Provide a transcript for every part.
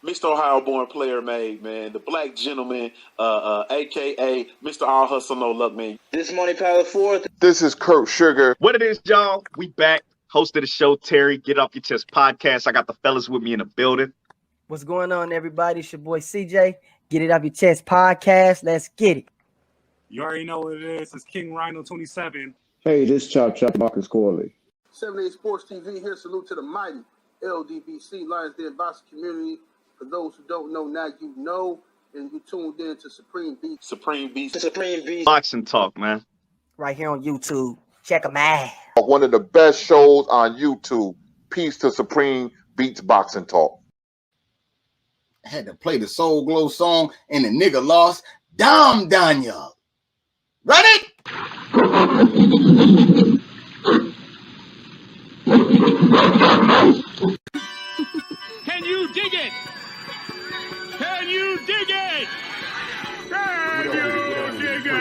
Mr. Ohio born player made, man. The black gentleman, a.k.a. Mr. All Hustle No Luck, man. This Money Power 4th. This is Kurt Sugar. What it is, y'all? We back. Host of the show, Terry. Get Off Your Chest podcast. I got the fellas with me in the building. What's going on, everybody? It's your boy CJ. Get It Off Your Chest podcast. Let's get it. You already know what it is. It's King Rhino 27. Hey, this Chop Marcus Corley. 78 Sports TV here. Salute to the mighty LDBC Lions Den boxing community. For those who don't know, now you know, and you tuned in to Supreme Beast. Boxing Talk, man. Right here on YouTube. Check them out. One of the best shows on YouTube. Peace to Supreme Beats Boxing Talk. I had to play the Soul Glow song, and the nigga lost. Damn Daniel. Ready? Can you dig it? Can you dig it? Can you dig it?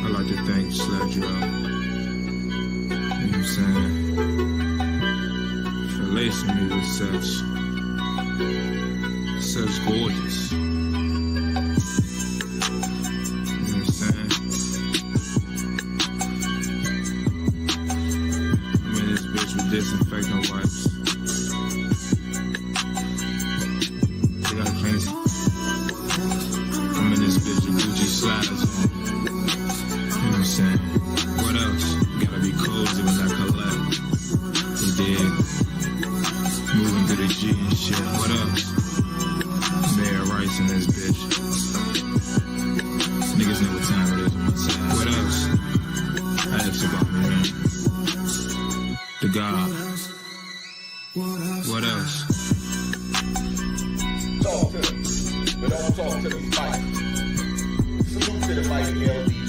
I like to thank Sledge you up. You know what I'm saying? For lacing me with such gorgeous. You know what I'm saying? I'm in this bitch with disinfectant wipes. They got fancy. I'm in this bitch with Gucci slides on. You know what I'm saying? What else? Gotta be cozy when I collect. You dig? Moving through the G and shit. What else? Mayor Rice in this bitch. Niggas know what time it is on my side. What else? Ask about me, man. The God. What else? Talk to me, but don't talk to me fight. Salute to the mighty LDBC.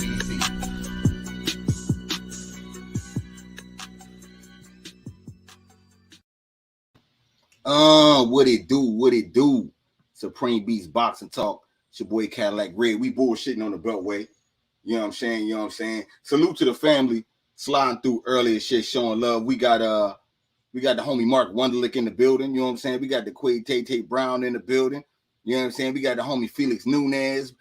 What it do? Supreme Beast Boxing Talk. It's your boy Cadillac Red. We bullshitting on the Beltway. You know what I'm saying? Salute to the family. Sliding through early and shit, showing love. We got the homie Mark Wonderlick in the building. You know what I'm saying? We got the Quade Tate Brown in the building. You know what I'm saying? We got the homie Felix Nunez,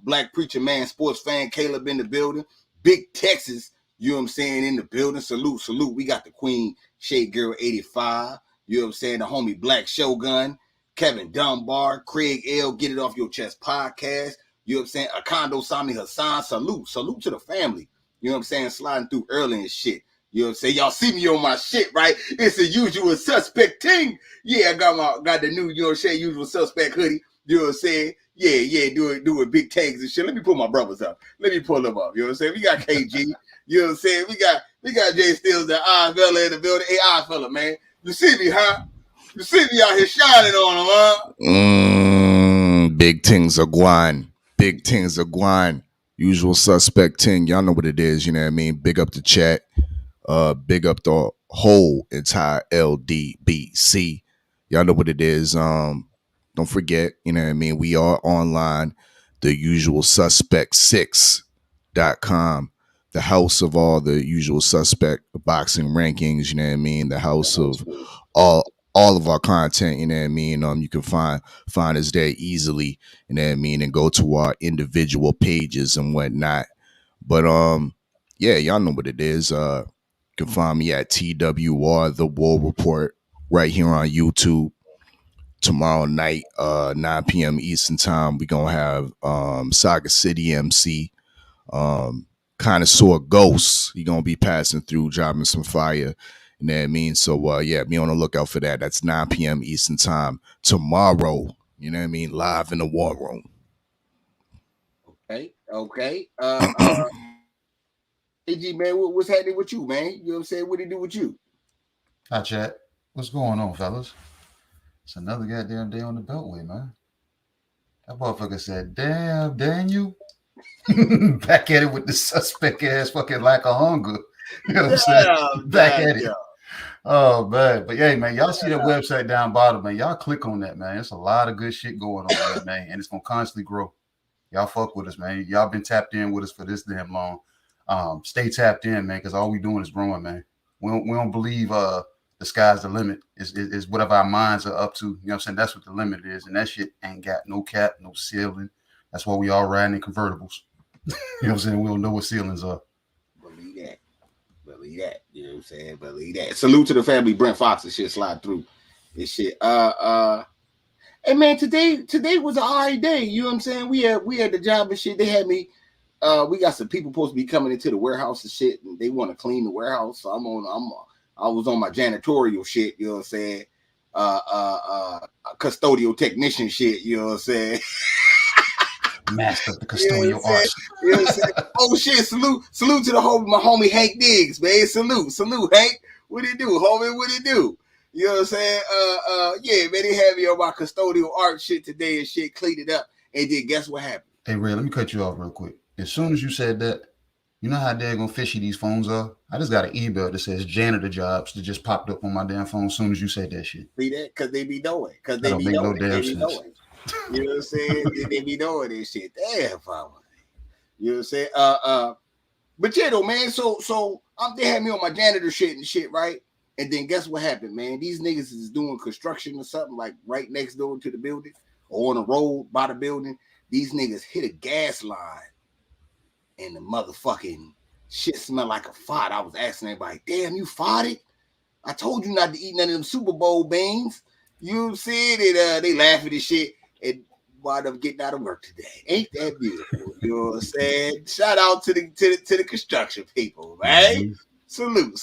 Black Preacher Man, sports fan Caleb in the building. Big Texas, you know what I'm saying, in the building. Salute. We got the Queen Shade Girl 85. You know what I'm saying? The homie Black Shogun, Kevin Dunbar, Craig L. Get It Off Your Chest podcast. You know what I'm saying? Akando Sami Hassan. Salute to the family. You know what I'm saying? Sliding through early and shit. You know what I'm saying? Y'all see me on my shit, right? It's a usual suspect thing. Yeah, I got the new, you know what I'm saying, usual suspect hoodie. You know what I'm saying? Yeah, doing big tags and shit. Let me pull my brothers up. Let me pull them up. You know what I'm saying? We got KG. You know what I'm saying? We got Jay Stills, the Oz fella in the building. Hey, Oz fella, man. You see me, huh? You see me out here shining on them, huh? Big things are gone. Big things are gone. Usual suspect ting. Y'all know what it is. You know what I mean? Big up the chat. Big up the whole entire LDBC. Y'all know what it is. Don't forget, you know what I mean? We are online. The usual suspect 6.com. The house of all the usual suspect boxing rankings, you know what I mean? The house of all of our content, you know what I mean? You can find us there easily, you know what I mean, and go to our individual pages and whatnot. But yeah, y'all know what it is. You can find me at TWR The War Report right here on YouTube. Tomorrow night, 9 p.m. Eastern time, we're gonna have Saga City MC. Connoisseur Ghosts, he gonna be passing through, dropping some fire, you know what I mean? So yeah, be on the lookout for that. That's 9 p.m. Eastern time tomorrow, you know what I mean? Live in the war room. Okay. AG, man, what's happening with you, man? You know what I'm saying? What do you do with you? Hi, chat. What's going on, fellas? It's another goddamn day on the Beltway, man. That motherfucker said, damn, Daniel. Back at it with the suspect ass fucking lack of hunger. You know what I'm saying? Back at it. Oh, man. But yeah, man, y'all see that website down bottom, man. Y'all click on that, man. It's a lot of good shit going on there, man. And it's going to constantly grow. Y'all fuck with us, man. Y'all been tapped in with us for this damn long. Stay tapped in, man, because all we doing is growing, man. We don't believe the sky's the limit. Is whatever our minds are up to. You know what I'm saying? That's what the limit is, and that shit ain't got no cap, no ceiling. That's why we all riding in convertibles. You know what I'm saying? We don't know what ceilings are. Believe that. Believe that. You know what I'm saying? Believe that. Salute to the family. Brent Fox and shit slide through this shit. Hey man, today was an alright day. You know what I'm saying? We had the job and shit. They had me. We got some people supposed to be coming into the warehouse and shit, and they want to clean the warehouse. So I was on my janitorial shit. You know what I'm saying? Custodial technician shit. You know what I'm saying? Master of the custodial arts. You know what I'm saying? Oh shit! Salute to my homie Hank Diggs, man. Salute, Hank. What it do, homie? What it do? You know what I'm saying? Yeah, man. They had me on my custodial art shit today and shit, cleaned it up, and then guess what happened? Hey Ray, let me cut you off real quick. As soon as you said that, you know how daggone fishy these phones are? I just got an email that says janitor jobs that just popped up on my damn phone as soon as you said that shit. See that? Because they be knowing. Because they don't be make knowing. no damn They be sense. knowing. You know what I'm saying? They be knowing this shit. Damn, Father. You know what I'm saying? But yeah, though, man. So they had me on my janitor shit and shit, right? And then guess what happened, man? These niggas is doing construction or something like right next door to the building or on the road by the building. These niggas hit a gas line and the motherfucking shit smelled like a fart. I was asking everybody, damn, you farted? I told you not to eat none of them Super Bowl beans. You know what I'm saying? And they laugh at this shit and wind up getting out of work today. Ain't that beautiful? You know what I'm saying? Shout out to the construction people, right? Mm-hmm. Salute.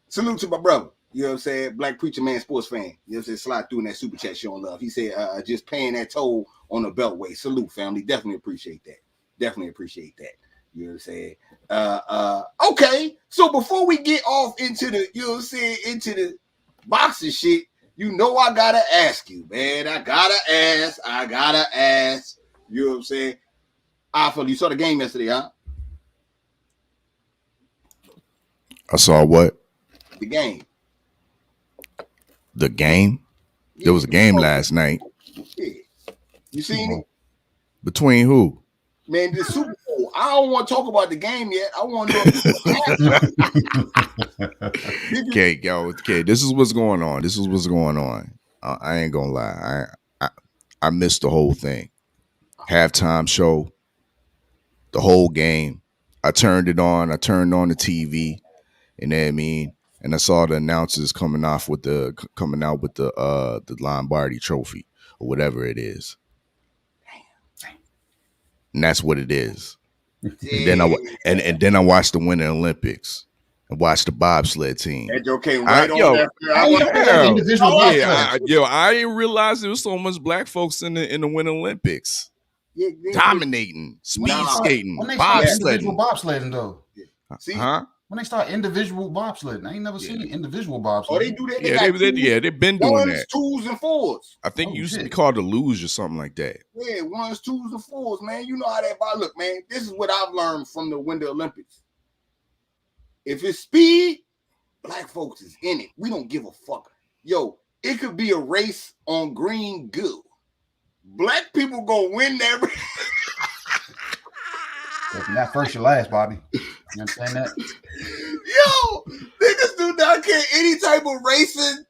Salute to my brother. You know what I'm saying? Black Preacher Man sports fan. You know what I'm saying? Slide through in that super chat showing love. He said, just paying that toll on the Beltway. Salute, family. Definitely appreciate that. Definitely appreciate that. You know what I'm saying? Okay. So before we get off into the, you know what I'm saying, into the boxing shit, you know I gotta ask you, man. I gotta ask. You know what I'm saying? You saw the game yesterday, huh? I saw what? The game. The game? Yeah, there was a game last night. Yeah. You seen it? Between who? Man, the Super Bowl. I don't want to talk about the game yet. I want to know. Okay, yo, okay. This is what's going on. I ain't gonna lie. I missed the whole thing. Halftime show, the whole game. I turned it on. I turned on the TV. You know what I mean? And I saw the announcers coming out with the Lombardi Trophy or whatever it is. And that's what it is. And then I watched the Winter Olympics and watched the bobsled team. That joke came right on after. I didn't realize there was so much black folks in the Winter Olympics. Yeah, dominating, speed skating, bobsledding. Bobsledding though. See? Huh? When they start individual bobsledding, I ain't never seen individual bobsledding. Oh, they do that. They've been doing that. 2s and 4s. I think it used to be called the luge or something like that. Yeah, 1s, 2s, and 4s, man. You know how that ball look, man. This is what I've learned from the Winter Olympics. If it's speed, black folks is in it. We don't give a fuck. Yo, it could be a race on green goo. Black people gonna win that race. Not first or last, Bobby. You understand that? Yo, niggas do not care any type of racing.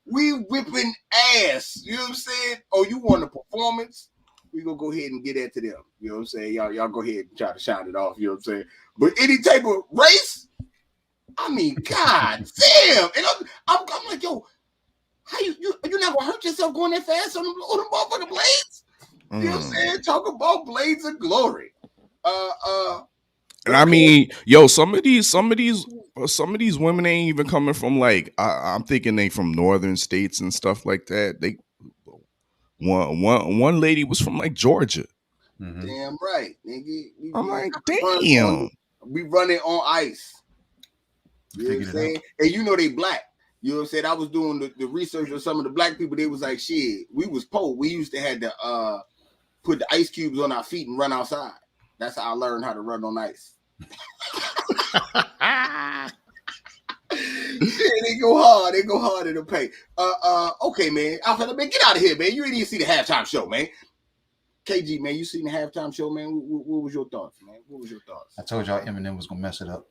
We whipping ass. You know what I'm saying? Oh, you want a performance? We gonna go ahead and get that to them. You know what I'm saying? Y'all go ahead and try to shout it off. You know what I'm saying? But any type of race, I mean, god damn. And I'm like, yo, how you not gonna hurt yourself going that fast on them motherfucking blades? You know what I'm saying? Talk about blades of glory. And I mean, yo, some of these women ain't even coming from like I'm thinking they from northern states and stuff like that. They one lady was from like Georgia. Mm-hmm. Damn right, nigga. I'm like, damn. We run it on ice. You know what I'm saying? And you know they black. You know what I'm saying? I was doing the research on some of the black people. They was like, shit, we was poor. We used to have to put the ice cubes on our feet and run outside. That's how I learned how to run on ice. Shit, they go hard. They go hard in the paint. Okay, man. Alfred, man, get out of here, man. You didn't even see the halftime show, man. KG, man, you seen the halftime show, man? What was your thoughts, man? What was your thoughts? I told y'all Eminem was gonna mess it up.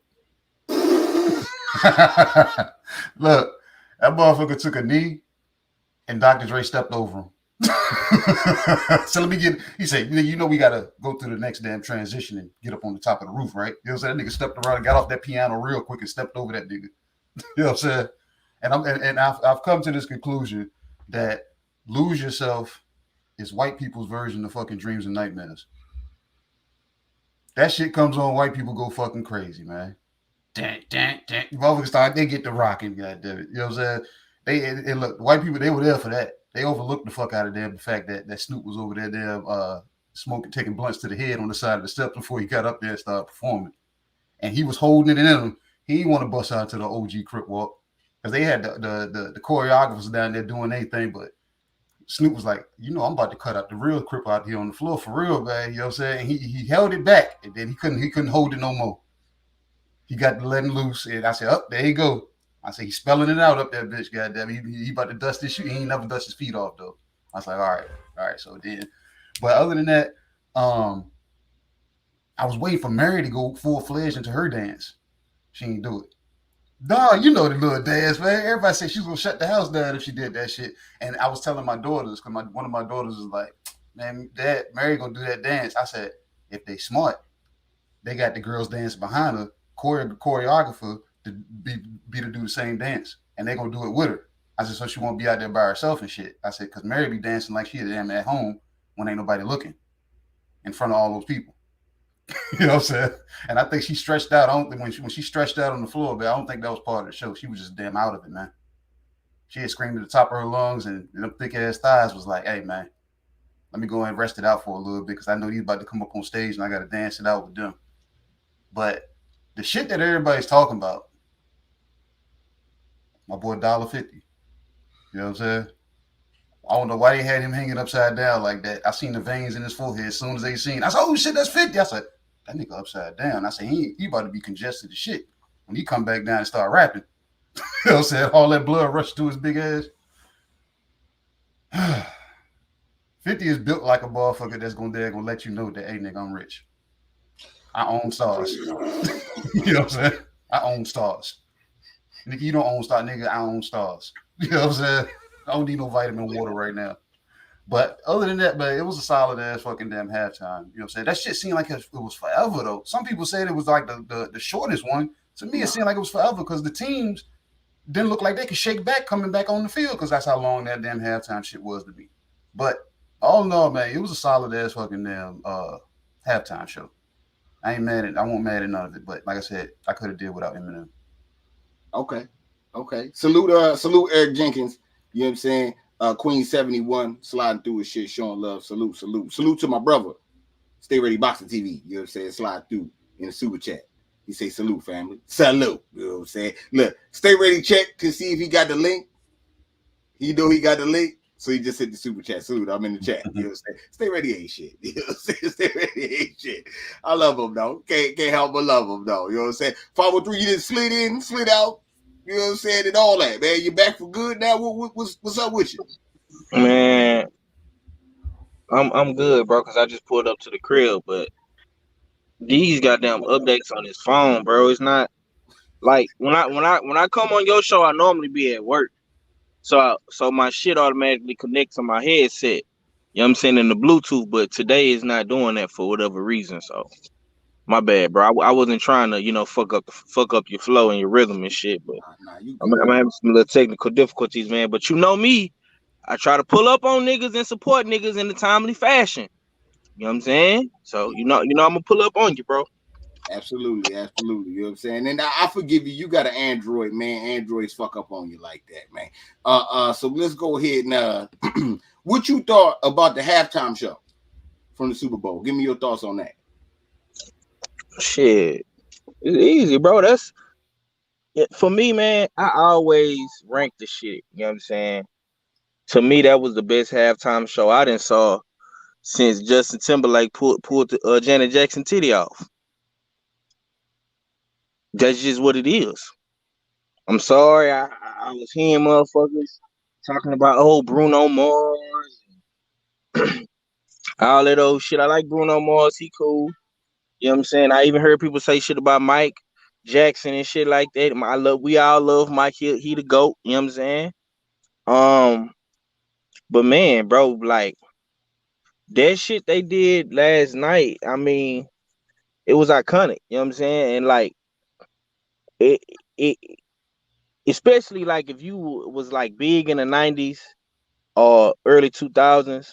Look, that motherfucker took a knee, and Dr. Dre stepped over him. So let me get. He said, "You know, we gotta go through the next damn transition and get up on the top of the roof, right?" You know what I'm saying? That nigga stepped around and got off that piano real quick and stepped over that nigga. You know what I'm saying? And I've come to this conclusion that Lose Yourself is white people's version of fucking Dreams and Nightmares. That shit comes on, white people go fucking crazy, man. Motherfuckers start, they get the rocking, goddamn it. You know what I'm saying? They look, white people, they were there for that. They overlooked the fuck out of them, the fact that Snoop was over there damn smoking, taking blunts to the head on the side of the steps before he got up there and started performing. And he was holding it in him. He didn't want to bust out to the OG Crip Walk because they had the choreographers down there doing anything, but Snoop was like, you know, I'm about to cut out the real Crip out here on the floor for real, man. You know what I'm saying? And he held it back, and then he couldn't hold it no more. He got to letting loose, and I said, "Up there you go." I said, "He's spelling it out up there, bitch. Goddamn, he about to dust his shoe. He ain't never dust his feet off though." I was like, all right. So then, but other than that, I was waiting for Mary to go full-fledged into her dance. She didn't do it. Dog, you know the little dance, man. Everybody said she was gonna shut the house down if she did that shit. And I was telling my daughters, because one of my daughters was like, "Man, Dad, Mary gonna do that dance." I said, if they smart, they got the girls dancing behind her, choreographer to be to do the same dance, and they gonna do it with her. I said, so she won't be out there by herself and shit. I said, because Mary be dancing like she damn at home when ain't nobody looking in front of all those people. You know what I'm saying? And I think she stretched out. I don't think when she stretched out on the floor, but I don't think that was part of the show. She was just damn out of it, man. She had screamed at the top of her lungs, and them thick ass thighs was like, "Hey, man, let me go ahead and rest it out for a little bit because I know he's about to come up on stage and I got to dance it out with them." But the shit that everybody's talking about, my boy $1.50. You know what I'm saying? I don't know why they had him hanging upside down like that. I seen the veins in his forehead as soon as they seen. I said, "Oh shit, that's 50." I said, "That nigga upside down." I said, he about to be congested as shit when he come back down and start rapping." You know what I'm saying? All that blood rushed to his big ass. 50 is built like a motherfucker that's gonna let you know that, "Hey nigga, I'm rich. I own stars." You know what I'm saying? I own stars. Nigga, you don't own stars, nigga. I own stars. You know what I'm saying? I don't need no vitamin water right now. But other than that, man, it was a solid ass fucking damn halftime. You know what I'm saying? That shit seemed like it was forever though. Some people said it was like the shortest one. To me, it seemed like it was forever because the teams didn't look like they could shake back coming back on the field because that's how long that damn halftime shit was to me. But all in all, man, it was a solid ass fucking damn halftime show. I won't mad at none of it. But like I said, I could have did without Eminem. Okay. Salute Eric Jenkins. You know what I'm saying? Queen 71 sliding through his shit, showing love. Salute to my brother. Stay Ready Boxing TV. You know what I'm saying? Slide through in the super chat. He say salute, family. Salute. You know what I'm saying? Look, Stay Ready check to see if he got the link. He know he got the link, so he just hit the super chat. Salute. I'm in the chat. You know what I'm saying? Stay Ready ain't shit. You know what I'm saying? Stay Ready ain't shit. I love him though. Can't help but love him though. You know what I'm saying? 503, you just slid in, slid out. You know what I'm saying? And all that, man. You back for good now? What's up with you? Man, I'm good, bro, because I just pulled up to the crib, but these goddamn updates on his phone, bro. It's not like when I come on your show, I normally be at work. So my shit automatically connects to my headset. You know what I'm saying, in the Bluetooth, but today is not doing that for whatever reason. So my bad, bro. I wasn't trying to, fuck up your flow and your rhythm and shit, but I'm having some little technical difficulties, man. But you know me, I try to pull up on niggas and support niggas in a timely fashion. You know what I'm saying? So you know I'm gonna pull up on you, bro. Absolutely. You know what I'm saying? And I forgive you. You got an Android, man. Androids fuck up on you like that, man. So let's go ahead and what you thought about the halftime show from the Super Bowl? Give me your thoughts on that. Shit, it's easy, bro. That's for me, man. I always rank the shit. You know what I'm saying? To me, that was the best halftime show I done saw since Justin Timberlake pulled the Janet Jackson titty off. That's just what it is. I'm sorry, I was hearing motherfuckers talking about Bruno Mars. All that old shit. I like Bruno Mars. He cool. You know what I'm saying? I even heard people say shit about Mike Jackson and shit like that. We all love Mike. He the GOAT. You know what I'm saying? But man, bro, like that shit they did last night. I mean, it was iconic. You know what I'm saying? And like it especially like if you was like big in the 90s or early 2000s.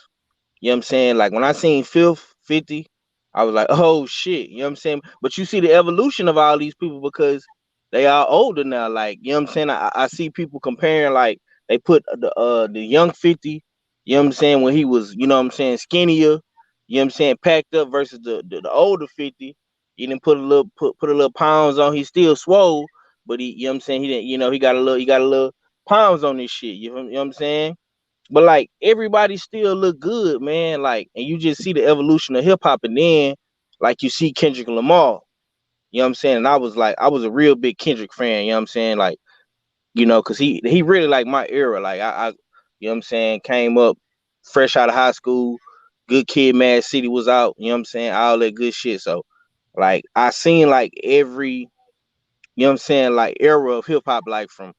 You know what I'm saying? Like when I seen Fifth 50, I was like, oh shit. You know what I'm saying? But you see the evolution of all these people because they are older now. Like, you know what I'm saying? I see people comparing, like, they put the young 50, you know what I'm saying, when he was, you know what I'm saying, skinnier, you know what I'm saying, packed up versus the older 50. He didn't put a little pounds on. He still swole, but you know what I'm saying, he didn't, he got a little pounds on this shit. You know what I'm saying? But like everybody still look good, man. Like, and you just see the evolution of hip hop, and then like you see Kendrick Lamar. You know what I'm saying? And I was a real big Kendrick fan. You know what I'm saying? Like, because he really like my era. Like I you know what I'm saying, came up fresh out of high school. Good Kid, Mad City was out. You know what I'm saying? All that good shit. So like I seen like every, you know what I'm saying, like era of hip hop, like from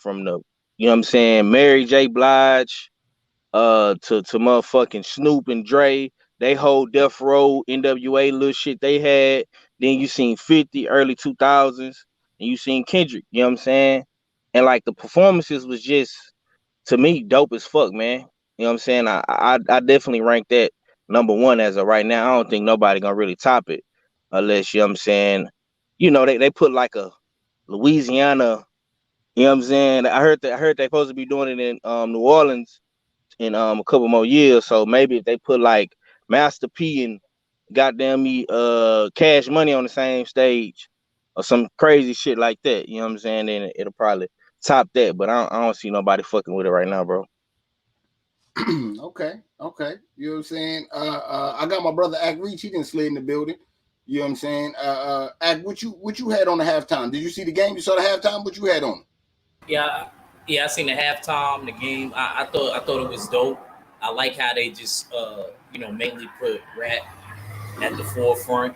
the, you know what I'm saying, Mary J. Blige. To motherfucking Snoop and Dre, they whole Death Row, NWA little shit they had. Then you seen 50 early 2000s, and you seen Kendrick. You know what I'm saying? And like the performances was just, to me, dope as fuck, man. You know what I'm saying? I definitely rank that number one as of right now. I don't think nobody gonna really top it unless, you know what I'm saying, they put like a Louisiana. You know what I'm saying? I heard they supposed to be doing it in New Orleans in a couple more years. So maybe if they put like Master P and goddamn me Cash Money on the same stage or some crazy shit like that, you know what I'm saying, then it'll probably top that. But I don't see nobody fucking with it right now, bro. Okay. You know what I'm saying? I got my brother Ack Reach. He didn't slid in the building. You know what I'm saying? Ack, what you had on the halftime? Did you see the game? You saw the halftime? What you had on? Yeah, I seen the halftime, the game. I thought it was dope. I like how they just mainly put rap at the forefront.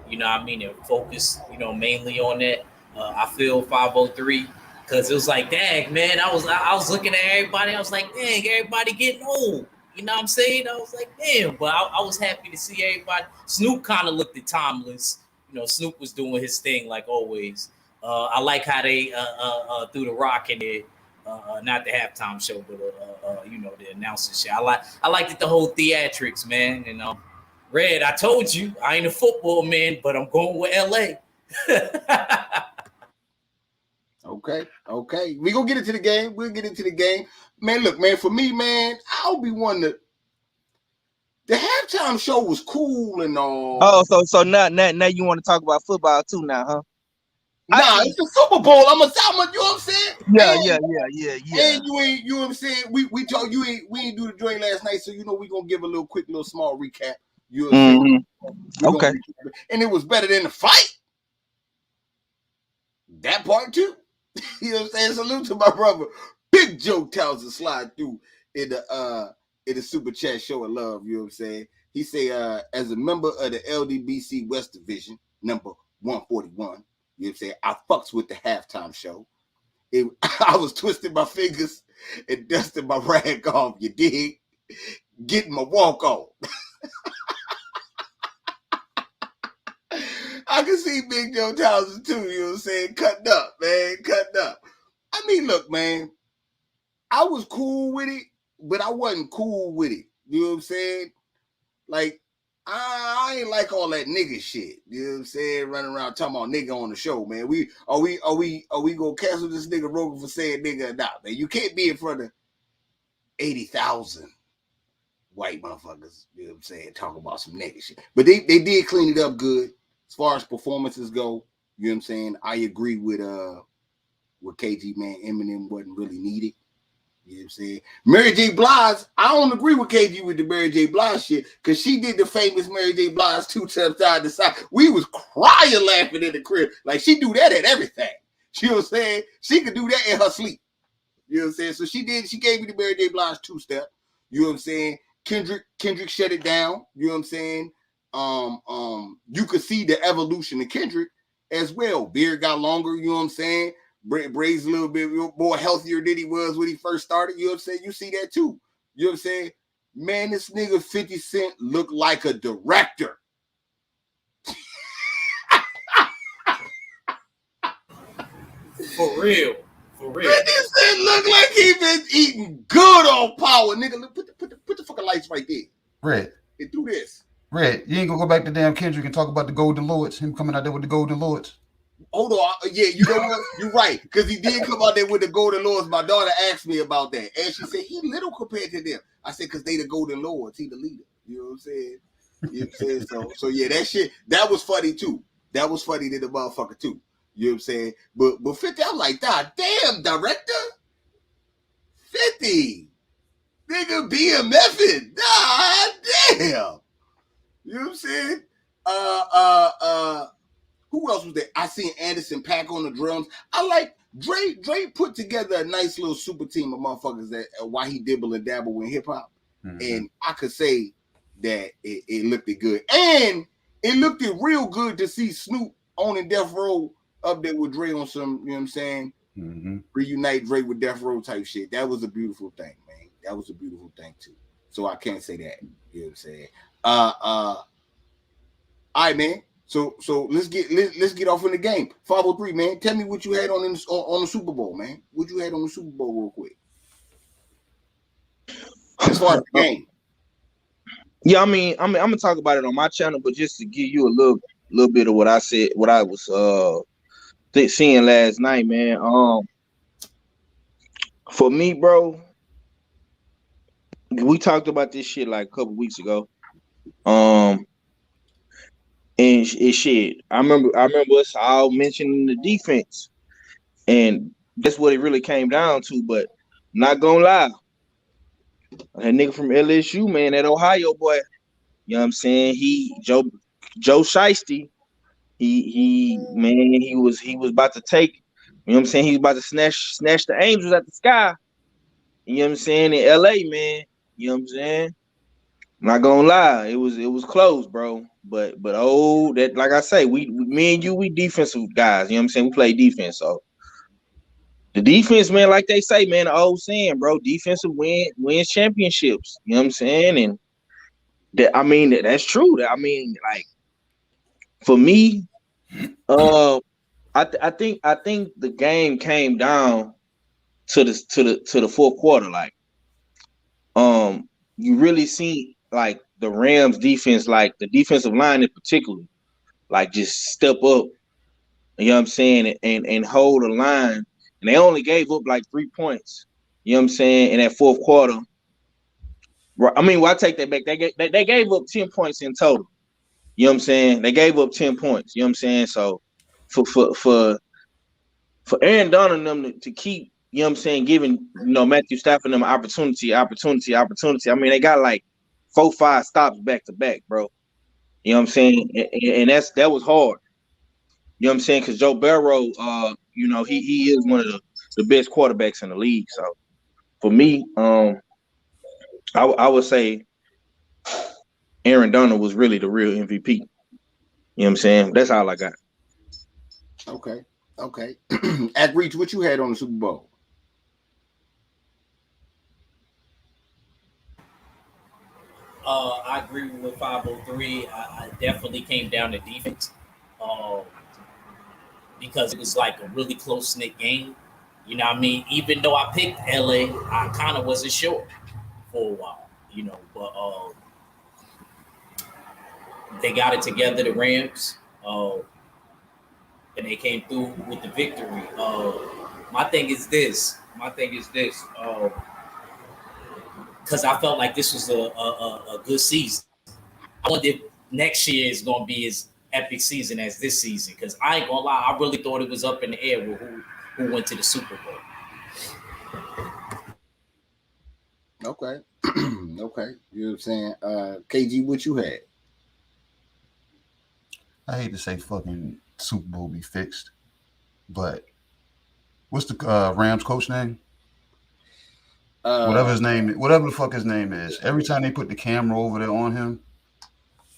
You know what I mean? And focus, mainly on that. I feel 503 because it was like, dang, man, I was looking at everybody. I was like, dang, everybody getting old. You know what I'm saying? I was like, damn, but I was happy to see everybody. Snoop kind of looked at timeless. Snoop was doing his thing like always. I like how they threw the rock in it. Not the halftime show, but the announcer shit. I liked it, the whole theatrics, man. And Red, I told you I ain't a football man, but I'm going with LA. Okay. We gonna get into the game. We'll get into the game. Man, look, man, for me, man, I'll be one that the halftime show was cool and all. Oh, so now you want to talk about football too now, huh? Nah, it's the Super Bowl. I'm a, you know what I'm saying? Yeah. And you ain't, you know what I'm saying? We told you we ain't do the joint last night, so we gonna give a little quick, small recap. You know what I'm saying? Okay. And it was better than the fight. That part too. You know what I'm saying? Salute to my brother. Big Joe Townsend slide through in the super chat show of love. You know what I'm saying? He say, as a member of the LDBC West Division, number 141, you know what I'm saying, I fucks with the halftime show. I was twisting my fingers and dusting my rag off, you dig? Getting my walk on. I can see Big Joe Townsend too, you know what I'm saying? Cutting up, man, cutting up. I mean, look, man, I was cool with it, but I wasn't cool with it. You know what I'm saying? Like, I ain't like all that nigga shit. You know what I'm saying? Running around talking about nigga on the show, man. Are we gonna cancel this nigga Rogan for saying nigga or not, man? You can't be in front of 80,000 white motherfuckers, you know what I'm saying, talking about some nigga shit. But they did clean it up good. As far as performances go, you know what I'm saying? I agree with KG, man. Eminem wasn't really needed. You know what I'm saying? Mary J. Blige, I don't agree with KG with the Mary J. Blige shit, because she did the famous Mary J. Blige 2 steps side to side. We was crying laughing in the crib. Like, she do that at everything. You know what I'm saying? She could do that in her sleep. You know what I'm saying? So she gave me the Mary J. Blige 2 step. You know what I'm saying? Kendrick shut it down. You know what I'm saying? You could see the evolution of Kendrick as well. Beard got longer, you know what I'm saying? Braids a little bit more healthier than he was when he first started. You know what I'm saying? You see that too. You know what I'm saying? Man, this nigga 50 Cent looked like a director. For real. Man, this thing look like he been eating good on power, nigga. Look, put the fucking lights right there. Red. And do this. Red, you ain't gonna go back to damn Kendrick and talk about the Golden Lords, him coming out there with the Golden Lords. Hold on. Yeah, you know what? You're right. Because he did come out there with the Golden Lords. My daughter asked me about that. And she said, he little compared to them. I said, because they the Golden Lords. He the leader. You know what I'm saying? You know what I'm saying? So yeah, that shit, that was funny too. That was funny to the motherfucker too. You know what I'm saying? But 50, I'm like, God damn, director. 50. Nigga BMFing. God damn. You know what I'm saying? Who else was there? I seen Anderson .Paak on the drums. I like Dre put together a nice little super team of motherfuckers that why he dibble and dabble in hip hop. Mm-hmm. And I could say that it looked good. And it looked real good to see Snoop owning Death Row up there with Dre on some, you know what I'm saying? Mm-hmm. Reunite Dre with Death Row type shit. That was a beautiful thing, man. That was a beautiful thing too. So I can't say that. You know what I'm saying? All right, man. So let's get off in the game. 503, man. Tell me what you had on the Super Bowl, man. What you had on the Super Bowl, real quick. As far as the game. Yeah, I mean, I'm gonna talk about it on my channel, but just to give you a little bit of what I said, what I was seeing last night, man. For me, bro, we talked about this shit like a couple weeks ago. And shit, I remember us all mentioning the defense, and that's what it really came down to. But not gonna lie, that nigga from LSU, man, that Ohio boy, you know what I'm saying? Joe Shiesty, he was about to take, you know what I'm saying? He was about to snatch the angels at the sky. You know what I'm saying? In LA, man, you know what I'm saying? Not gonna lie, it was close, bro. But that, like I say, me and you, we defensive guys. You know what I'm saying? We play defense, so the defense, man, like they say, man, the old saying, bro, defensive wins championships. You know what I'm saying? And that's true. I mean, like for me, I think the game came down to the fourth quarter. Like, you really see like the Rams defense, like the defensive line in particular, like just step up, you know what I'm saying, and hold the line. And they only gave up like 3 points, you know what I'm saying, in that fourth quarter. I mean, well, I take that back. They gave up 10 points in total. You know what I'm saying? They gave up 10 points. You know what I'm saying? So for Aaron Donald and them to keep, you know what I'm saying, giving, Matthew Stafford them opportunity. I mean, they got like 4-5 stops back to back, bro. You know what I'm saying? And that was hard. You know what I'm saying? Because Joe Burrow, he is one of the best quarterbacks in the league. So for me, I would say Aaron Donald was really the real MVP. You know what I'm saying? That's all I got. Okay. At Reach, what you had on the Super Bowl? I agree with 503. I definitely came down to defense because it was like a really close-knit game. You know what I mean? Even though I picked LA, I kind of wasn't sure for a while, but they got it together, the Rams, and they came through with the victory. My thing is this, because I felt like this was a good season. I wonder if next year is going to be as epic season as this season, because I ain't going to lie, I really thought it was up in the air with who went to the Super Bowl. Okay. Okay. You know what I'm saying? KG, what you had? I hate to say fucking Super Bowl be fixed, but what's the Rams coach name? whatever his name, whatever the fuck his name is. Every time they put the camera over there on him,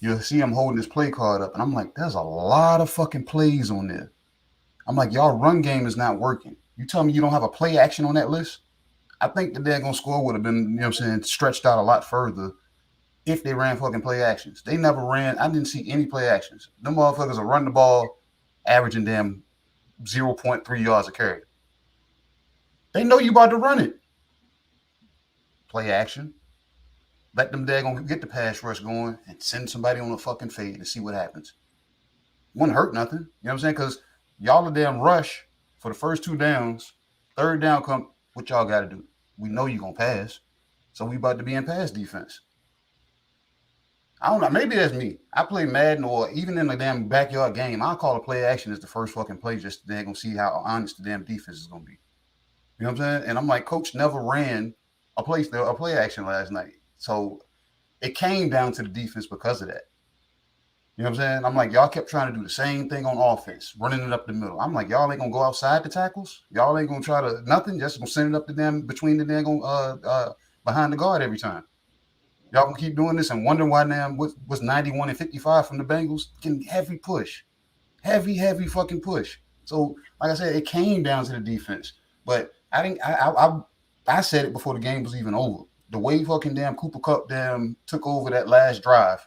you'll see him holding his play card up, and I'm like, there's a lot of fucking plays on there. I'm like, y'all run game is not working. You tell me you don't have a play action on that list? I think the daggone score would have been, you know what I'm saying, stretched out a lot further if they ran fucking play actions. They never ran. I didn't see any play actions. Them motherfuckers are running the ball, averaging damn 0.3 yards a carry. They know you about to run it. Play action. Let them daggone get the pass rush going and send somebody on a fucking fade and see what happens. Wouldn't hurt nothing. You know what I'm saying? Because y'all a damn rush for the first 2 downs. Third down come, what y'all got to do? We know you're going to pass. So we about to be in pass defense. I don't know. Maybe that's me. I play Madden or even in the damn backyard game, I'll call a play action as the first fucking play just they're going to see how honest the damn defense is going to be. You know what I'm saying? And I'm like, coach never ran a play action last night. So it came down to the defense because of that. You know what I'm saying? I'm like, y'all kept trying to do the same thing on offense, running it up the middle. I'm like, y'all ain't going to go outside the tackles? Y'all ain't going to try to nothing? Just going to send it up the damn between the damn behind the guard every time. Y'all going to keep doing this and wondering why now what's 91 and 55 from the Bengals? Getting heavy push. Heavy fucking push. So, like I said, it came down to the defense. But I said it before the game was even over. The way fucking damn Cooper Kupp damn took over that last drive,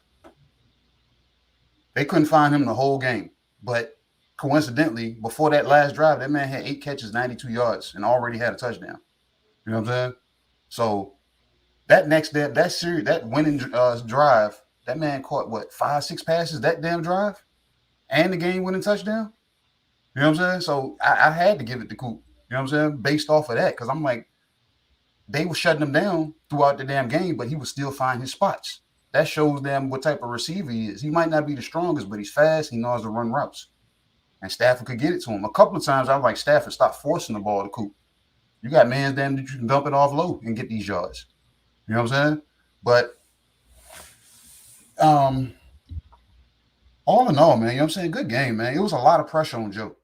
they couldn't find him the whole game. But coincidentally, before that last drive, that man had 8 catches, 92 yards, and already had a touchdown. You know what I'm saying? So that winning drive, that man caught what, 5-6 passes that damn drive, and the game-winning touchdown. You know what I'm saying? So I had to give it to Coop. You know what I'm saying? Based off of that, because I'm like, they were shutting him down throughout the damn game, but he would still find his spots. That shows them what type of receiver he is. He might not be the strongest, but he's fast. He knows to run routes. And Stafford could get it to him. A couple of times I was like, Stafford, stop forcing the ball to Coop. You got mans damn that you can dump it off low and get these yards. You know what I'm saying? But all in all, man, you know what I'm saying? Good game, man. It was a lot of pressure on Joe.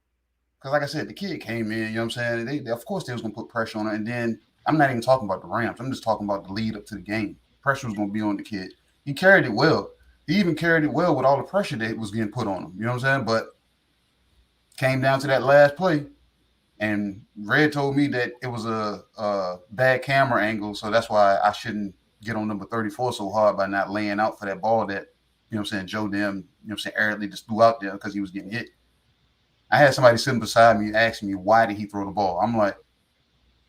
Because like I said, the kid came in, you know what I'm saying? They of course, they was going to put pressure on it. And then I'm not even talking about the Rams. I'm just talking about the lead up to the game. Pressure was going to be on the kid. He carried it well. He even carried it well with all the pressure that was getting put on him. You know what I'm saying? But came down to that last play. And Red told me that it was a bad camera angle. So that's why I shouldn't get on number 34 so hard by not laying out for that ball that, you know what I'm saying, Joe Dem, you know what I'm saying, airily just threw out there because he was getting hit. I had somebody sitting beside me asking me, why did he throw the ball? I'm like,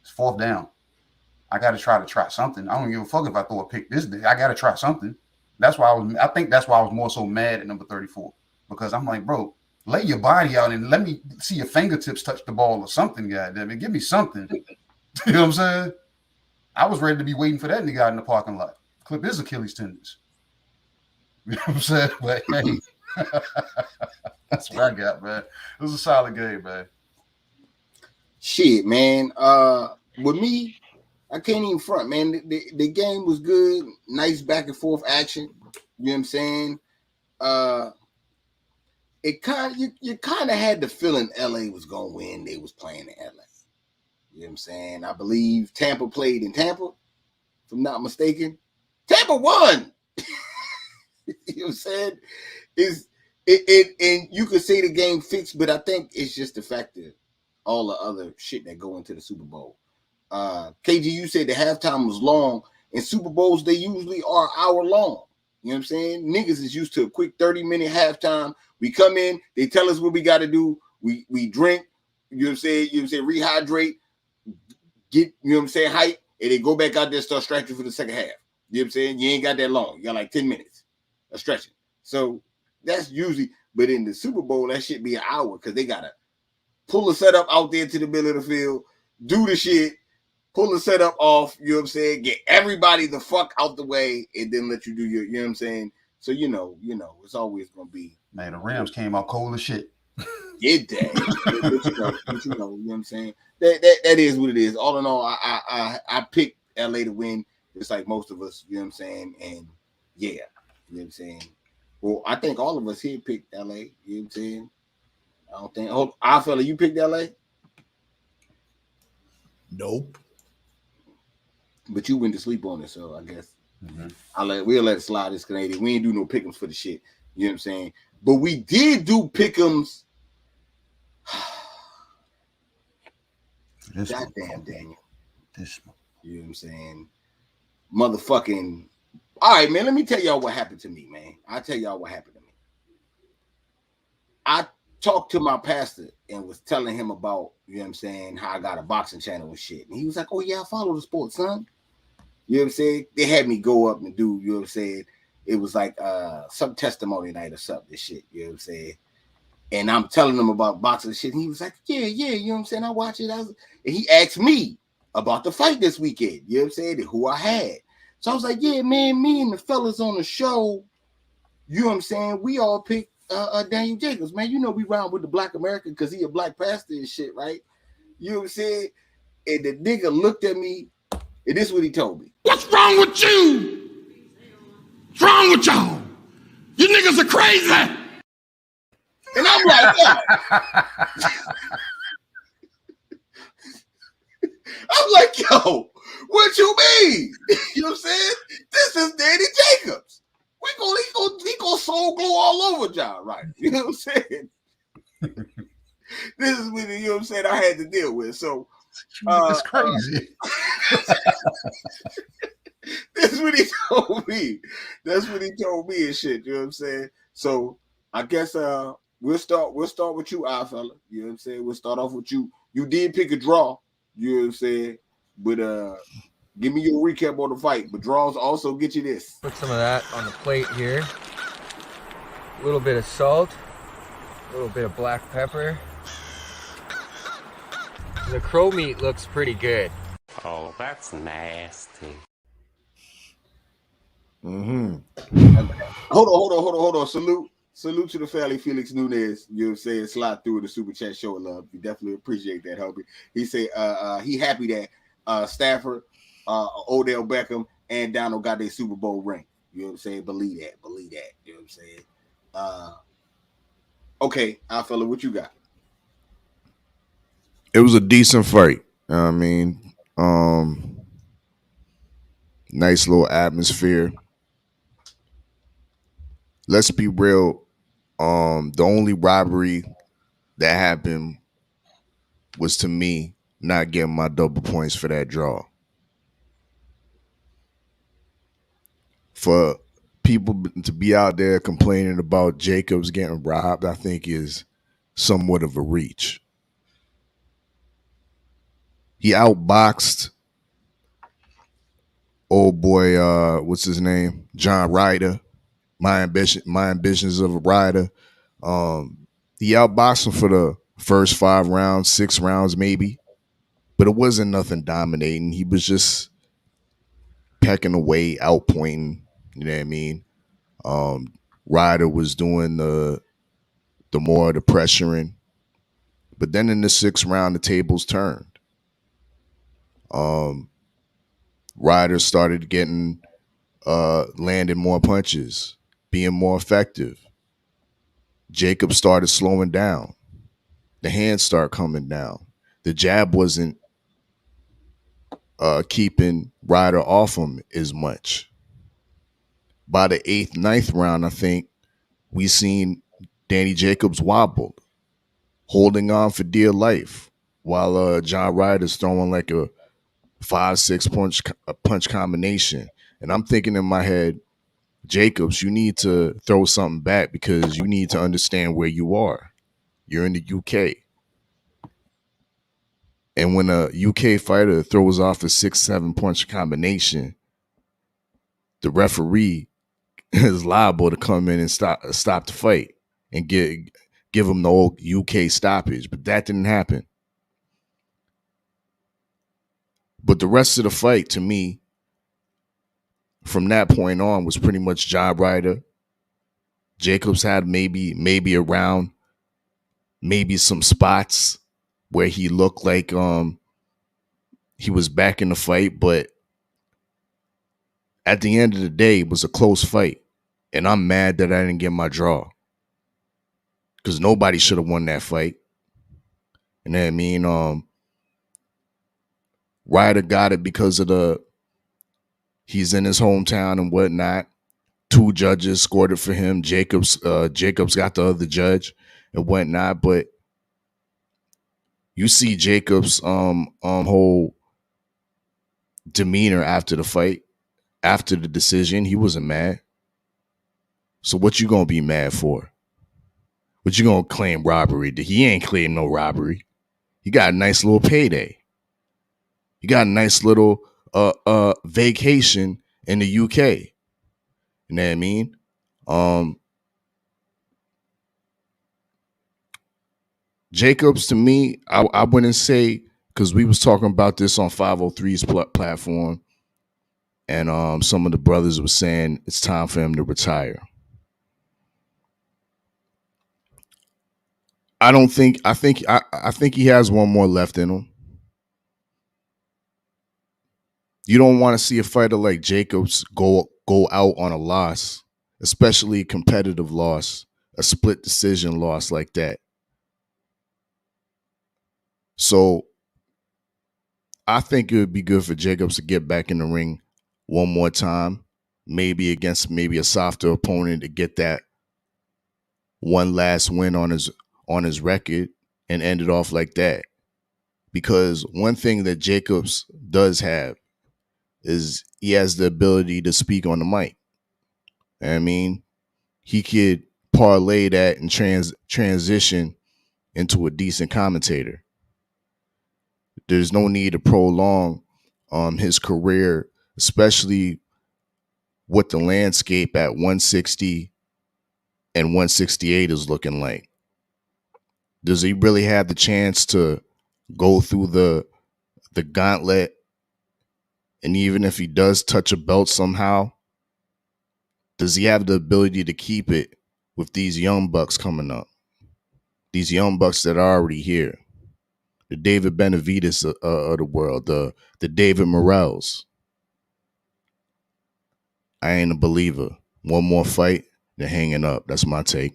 it's 4th down. I got to try something. I don't give a fuck if I throw a pick this day. I got to try something. I think that's why I was more so mad at number 34, because I'm like, bro, lay your body out and let me see your fingertips touch the ball or something, goddamn. Give me something. You know what I'm saying? I was ready to be waiting for that nigga out in the parking lot. Clip his Achilles tendons. You know what I'm saying? But hey, that's what I got, man. It was a solid game, man. Shit, man. With me, I can't even front, man. The game was good. Nice back and forth action. You know what I'm saying? You kind of had the feeling LA was gonna win. They was playing in LA. You know what I'm saying? I believe Tampa played in Tampa, if I'm not mistaken. Tampa won. You know what I'm saying? And you could say the game fixed, but I think it's just the fact that all the other shit that go into the Super Bowl. KG, you said the halftime was long. In Super Bowls, they usually are hour long. You know what I'm saying? Niggas is used to a quick 30-minute halftime. We come in, they tell us what we got to do. We drink, you know what I'm saying? You know what I'm saying? Rehydrate, get, you know what I'm saying, hype, and they go back out there and start stretching for the second half. You know what I'm saying? You ain't got that long. You got like 10 minutes of stretching. So that's usually, but in the Super Bowl, that shit be an hour because they got to pull the setup out there to the middle of the field, do the shit, pull the setup off, you know what I'm saying, get everybody the fuck out the way, and then let you do your, you know what I'm saying? So, you know, it's always going to be. Man, the Rams came out cold as shit. Did that. but you know what I'm saying? That is what it is. All in all, I picked LA to win, just like most of us, you know what I'm saying? And yeah, you know what I'm saying? Well, I think all of us here picked LA, you know what I'm saying? I don't think, our fella, you picked LA? Nope. but you went to sleep on it, so I guess we'll let it slide. This Canadian, we ain't do no pick'ems for the shit. You know what I'm saying? But we did do pick'ems. Goddamn, Daniel. You know what I'm saying? Motherfucking. All right, man. Let me tell y'all what happened to me, man. I'll tell y'all what happened to me. I talked to my pastor and was telling him about, you know what I'm saying, how I got a boxing channel and shit. And he was like, oh, yeah, I follow the sport, son. You know what I'm saying? They had me go up and do, you know what I'm saying? It was like some testimony night or something, this shit, you know what I'm saying? And I'm telling him about boxing and shit. And he was like, yeah, you know what I'm saying? I watch it. And he asked me about the fight this weekend, you know what I'm saying? And who I had. So I was like, yeah, man, me and the fellas on the show, you know what I'm saying? We all picked Daniel Jacobs, man. You know we round with the Black American because he a black pastor and shit, right? You know what I'm saying? And the nigga looked at me, and this is what he told me. What's wrong with you? What's wrong with y'all? You niggas are crazy. And I'm like, yeah. I'm like, yo, what you mean? You know what I'm saying? This is Danny Jacobs. He gonna soul glow all over John, right? You know what I'm saying? This is what, you know what I'm saying, I had to deal with. So it's crazy. This is what he told me. That's what he told me and shit. You know what I'm saying? So I guess we'll start with you, fella. You know what I'm saying? We'll start off with you. You did pick a draw. You know what I'm saying? But give me your recap on the fight. But draws also get you this. Put some of that on the plate here. A little bit of salt. A little bit of black pepper. The crow meat looks pretty good. Oh, that's nasty. Hold on. Salute to the family, Felix Nunez. You know what I'm saying? Slide through the super chat, show love. We definitely appreciate that, Hubby. He said he happy that Stafford, Odell Beckham, and Donald got their Super Bowl ring. You know what I'm saying? Believe that. You know what I'm saying? Okay, fella, what you got? It was a decent fight. I mean, nice little atmosphere. Let's be real. The only robbery that happened was, to me, not getting my double points for that draw. For people to be out there complaining about Jacobs getting robbed, I think is somewhat of a reach. He outboxed old boy, what's his name? John Ryder. My ambitions of a rider. He outboxed him for the first 5 rounds, 6 rounds maybe, but it wasn't nothing dominating. He was just pecking away, outpointing. You know what I mean? Ryder was doing the more the pressuring, but then in the 6th round, the tables turned. Ryder started getting landing more punches, being more effective. Jacob started slowing down. The hands start coming down. The jab wasn't keeping Ryder off him as much. By the 8th, 9th round, I think we seen Danny Jacobs wobbled, holding on for dear life, while John Ryder's throwing like a 5-6 punch combination. And I'm thinking in my head, Jacobs, you need to throw something back because you need to understand where you are. You're in the UK. And when a UK fighter throws off a 6-7 punch combination, the referee is liable to come in and stop the fight and give him the old UK stoppage. But that didn't happen. But the rest of the fight, to me, from that point on, was pretty much John Ryder. Jacobs had maybe around maybe some spots where he looked like he was back in the fight, but at the end of the day, it was a close fight. And I'm mad that I didn't get my draw. Because nobody should have won that fight. You know what I mean? Ryder got it because of the He's in his hometown and whatnot. 2 judges scored it for him. Jacobs got the other judge and whatnot. But you see Jacobs' whole demeanor after the fight, after the decision. He wasn't mad. So what you gonna be mad for? What you gonna claim robbery? He ain't claim no robbery. He got a nice little payday. He got a nice little vacation in the UK. You know what I mean? Jacobs, to me, I wouldn't say, because we was talking about this on 503's platform, and some of the brothers were saying it's time for him to retire. I think he has one more left in him. You don't want to see a fighter like Jacobs go out on a loss, especially a competitive loss, a split decision loss like that. So I think it would be good for Jacobs to get back in the ring one more time, maybe against a softer opponent, to get that one last win on his record and end it off like that. Because one thing that Jacobs does have is he has the ability to speak on the mic. I mean, he could parlay that and transition into a decent commentator. There's no need to prolong his career, especially what the landscape at 160 and 168 is looking like. Does he really have the chance to go through the gauntlet? And even if he does touch a belt somehow, does he have the ability to keep it with these young bucks coming up? These young bucks that are already here. The David Benavidez of the world, the David Morrells. I ain't a believer. One more fight, they're hanging up. That's my take.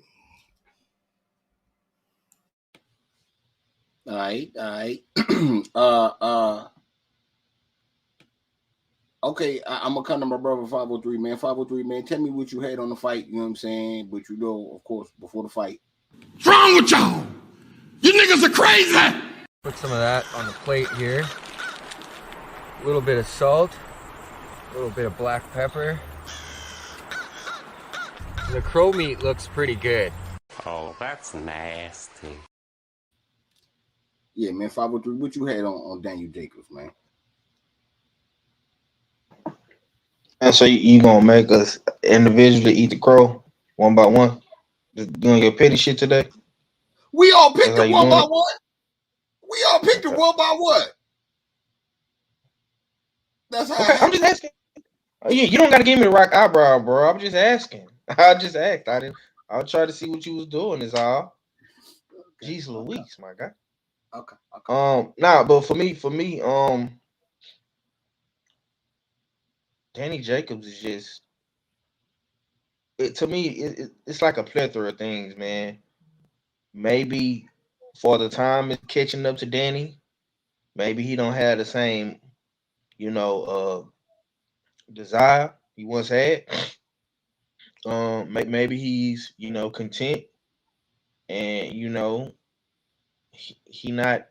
All right. Okay, I'm gonna come to my brother 503, man. 503, man. Tell me what you had on the fight, you know what I'm saying? But you know, of course, before the fight. What's wrong with y'all? You niggas are crazy! Put some of that on the plate here. A little bit of salt, a little bit of black pepper. The crow meat looks pretty good. Oh, that's nasty. Yeah, man, 503, what you had on Daniel Jacobs, man? And so you gonna make us individually eat the crow one by one? Just doing your petty shit today? We all picked it it one by one. We all picked it one by one. That's how. Okay, I'm just asking. You don't gotta give me the rock eyebrow, bro. I'm just asking. I just asked. I'll try to see what you was doing. Is all. Okay, jeez Louise, my guy. Okay. But for me, Danny Jacobs is just. To me, it's like a plethora of things, man. Maybe for the time it's catching up to Danny. Maybe he don't have the same, desire he once had. Maybe he's, content, and he not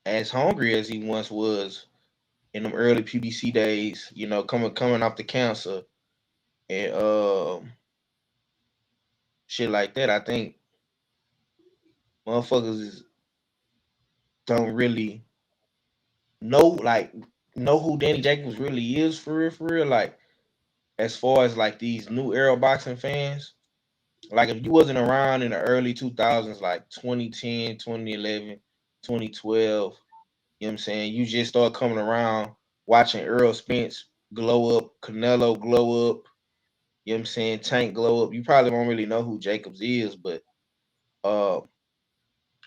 as hungry as he once was in them early PBC days. Coming off the cancer and shit like that. I think motherfuckers don't really know who Danny Jacobs really is for real. Like, as far as like these new era boxing fans, like if you wasn't around in the early 2000s, like 2010, 2011, 2012, you know what I'm saying? You just start coming around watching Earl Spence glow up, Canelo glow up, you know what I'm saying? Tank glow up. You probably won't really know who Jacobs is, but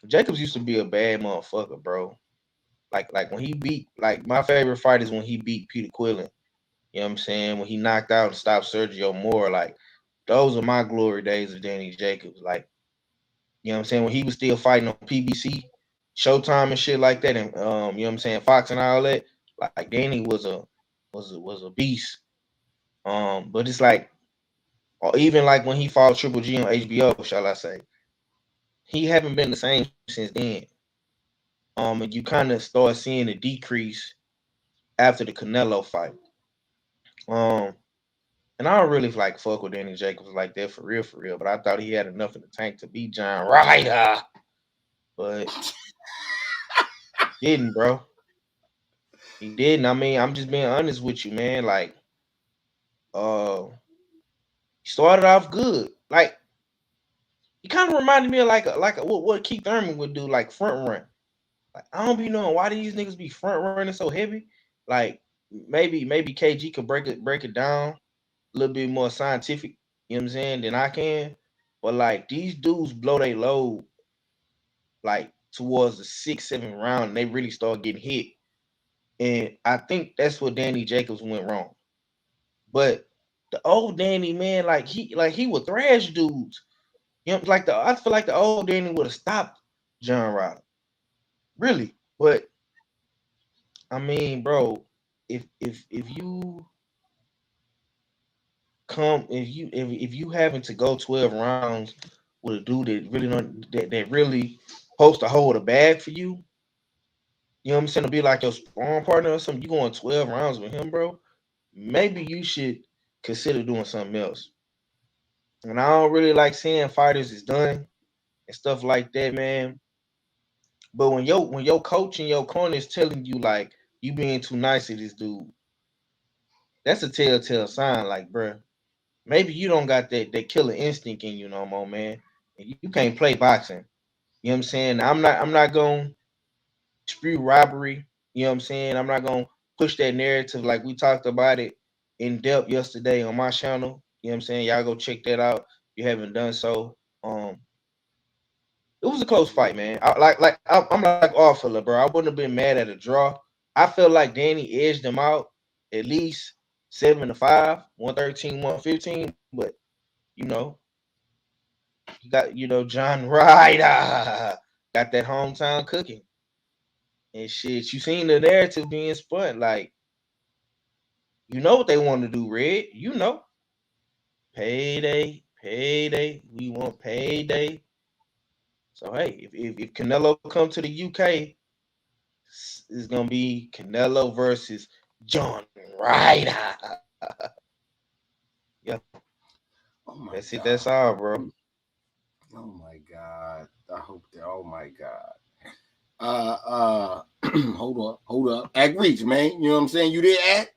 Jacobs used to be a bad motherfucker, bro. Like when he beat, like my favorite fight is when he beat Peter Quillen. You know what I'm saying? When he knocked out and stopped Sergio Moore, like those are my glory days of Danny Jacobs. Like, you know what I'm saying? When he was still fighting on PBC, Showtime and shit like that, and you know what I'm saying, Fox and all that. Like Danny was a was a beast. But it's like, or even like when he fought Triple G on HBO, shall I say, he haven't been the same since then. And you kind of start seeing a decrease after the Canelo fight. And I don't really like fuck with Danny Jacobs like that for real. But I thought he had enough in the tank to beat John Ryder. But he didn't, bro. He didn't. I mean, I'm just being honest with you, man. Like, he started off good. Like, he kind of reminded me of like what Keith Thurman would do, like front run. Like, I don't be knowing why these niggas be front running so heavy. Like, maybe KG could break it down a little bit more scientific, you know what I'm saying, than I can. But like, these dudes blow their load like towards the 6-7 round, and they really start getting hit. And I think that's what Danny Jacobs went wrong. But the old Danny, man, like he would thrash dudes. You know, I feel like the old Danny would have stopped John Ryder. Really. But I mean, bro, if you having to go 12 rounds with a dude that really supposed to hold a bag for you, you know what I'm saying, to be like your sparring partner or something, you going 12 rounds with him, bro, maybe you should consider doing something else. And I don't really like seeing fighters is done and stuff like that, man. But when your coach and your corner is telling you like you being too nice to this dude, that's a telltale sign, like, bro, maybe you don't got that killer instinct in you no more, man. And you can't play boxing. You know what I'm saying? I'm not gonna spew robbery. You know what I'm saying? I'm not gonna push that narrative like we talked about it in depth yesterday on my channel. You know what I'm saying? Y'all go check that out if you haven't done so. It was a close fight, man. I'm like Arthur, bro. I wouldn't have been mad at a draw. I feel like Danny edged him out at least 7-5, 113, 115. But you know, you got John Ryder got that hometown cooking and shit. You seen the narrative being spun, like, you know what they want to do, Red. You know, payday. We want payday. So hey, if Canelo come to the UK, it's gonna be Canelo versus John Ryder. Yeah. Oh That's God. it. That's all, bro. Oh my God. I hope that. Oh my God. Hold up. Act Reach, man. You know what I'm saying? You there, Act?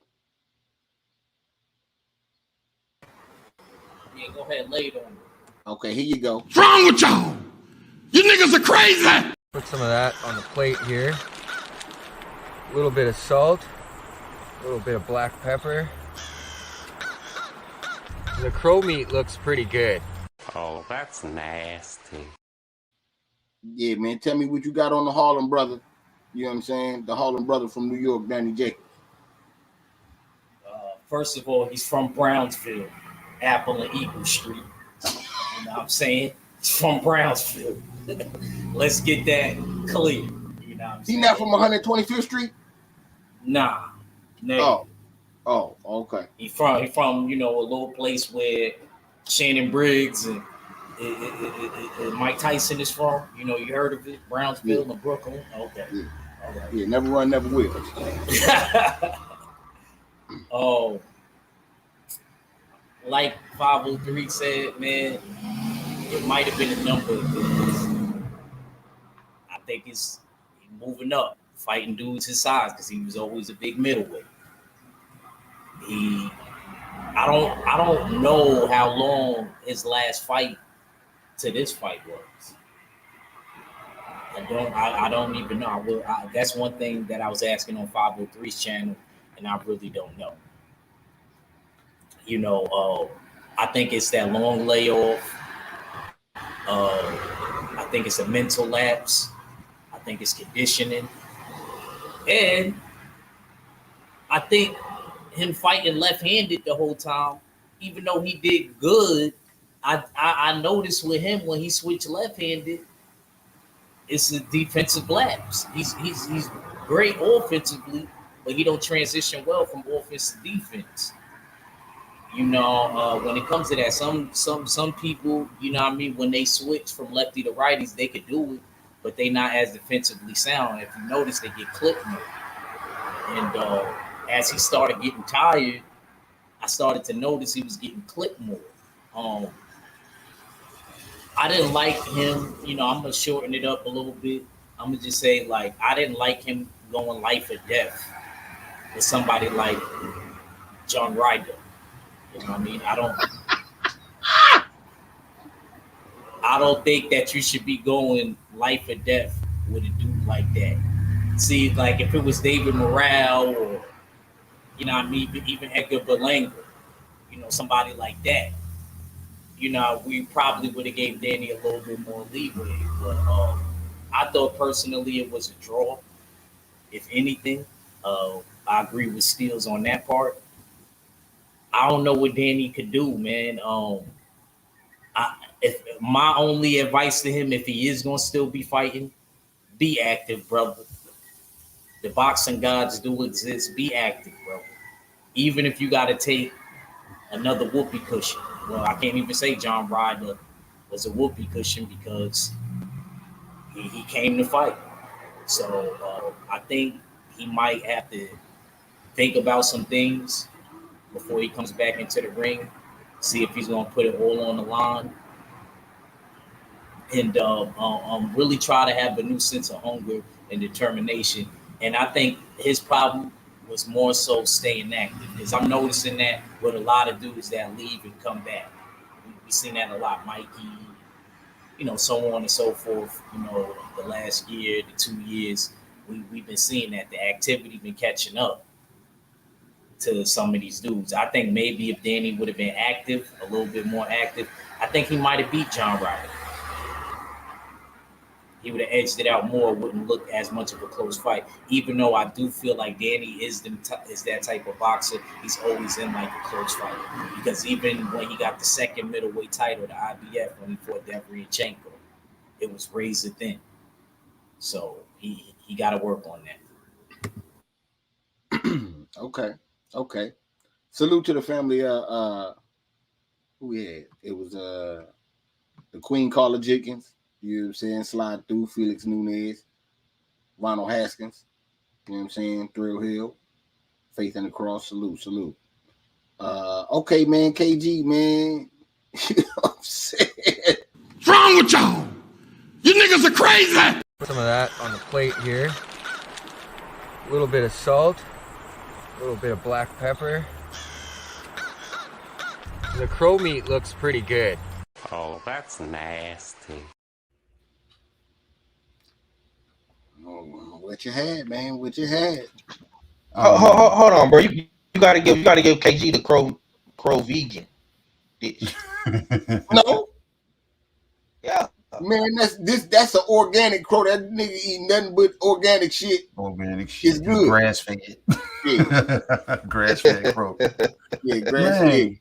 Yeah, go ahead, lay it on me. Okay, here you go. What's wrong with y'all? You niggas are crazy. Put some of that on the plate here. A little bit of salt, a little bit of black pepper. The crow meat looks pretty good. Oh, that's nasty. Yeah, man. Tell me what you got on the Harlem brother. You know what I'm saying? The Harlem brother from New York, Danny Jacobs. First of all, he's from Brownsville, Apple and Eagle Street. You know what I'm saying? He's from Brownsville. Let's get that clear. You know what I'm saying? He not from 125th Street? Nah. No. Oh, okay. He from a little place where Shannon Briggs and Mike Tyson is from. You know, you heard of it? Brownsville and Brooklyn. Okay. Yeah. All right. Yeah, never run, never will. Oh, like 503 said, man, it might have been a number of things. I think he's moving up, fighting dudes his size because he was always a big middleweight. I don't know how long his last fight to this fight was. I don't even know. That's one thing that I was asking on 503's channel, and I really don't know. You know, I think it's that long layoff. I think it's a mental lapse. I think it's conditioning. And I think him fighting left-handed the whole time, even though he did good, I noticed with him when he switched left-handed, it's a defensive lapse. He's great offensively, but he don't transition well from offense to defense. You know, when it comes to that, some people, you know what I mean, when they switch from lefty to righties, they could do it, but they not as defensively sound. If you notice, they get clipped more. And as he started getting tired, I started to notice he was getting clipped more. I didn't like him. You know, I'm gonna shorten it up a little bit. I'm gonna just say, like, I didn't like him going life or death with somebody like John Ryder. You know what I mean? I don't think that you should be going life or death with a dude like that. See, like if it was David Morale or, you know what I mean, even Edgar Berlanga, you know, somebody like that, you know, we probably would have gave Danny a little bit more leeway. But I thought personally it was a draw. If anything, I agree with Steels on that part. I don't know what Danny could do, man. If my only advice to him, if he is gonna still be fighting, be active, brother. The boxing gods do exist. Be active, brother. Even if you got to take another whoopee cushion. Well, I can't even say John Ryder was a whoopee cushion because he came to fight. So I think he might have to think about some things before he comes back into the ring. See if he's gonna put it all on the line. And really try to have a new sense of hunger and determination. And I think his problem was more so staying active. Because I'm noticing that with a lot of dudes that leave and come back. We've seen that a lot, Mikey, you know, so on and so forth. You know, the last year, the 2 years, we've been seeing that. The activity been catching up to some of these dudes. I think maybe if Danny would have been active, a little bit more active, I think he might have beat John Ryder. He would have edged it out more, wouldn't look as much of a close fight. Even though I do feel like Danny is that type of boxer, he's always in like a close fight. Because even when he got the second middleweight title, the IBF, when he fought Deveryachenko, it was razor thin. So he got to work on that. Okay. Salute to the family. Who we had? It was the Queen Carla Jenkins. You know what I'm saying? Slide through Felix Nunez, Ronald Haskins, you know what I'm saying? Thrill Hill, Faith in the Cross, salute. Okay, man, KG, man. You know what I'm saying? What's wrong with y'all? You niggas are crazy. Some of that on the plate here. A little bit of salt, a little bit of black pepper. The crow meat looks pretty good. Oh, that's nasty. What you had, man? What you had? Hold on, bro. You gotta give KG the crow vegan dish. No. Yeah. Man, that's an organic crow. That nigga eat nothing but organic shit. Organic shit. It's good. Grass fed. Yeah. Grass fed crow. Yeah, grass fed.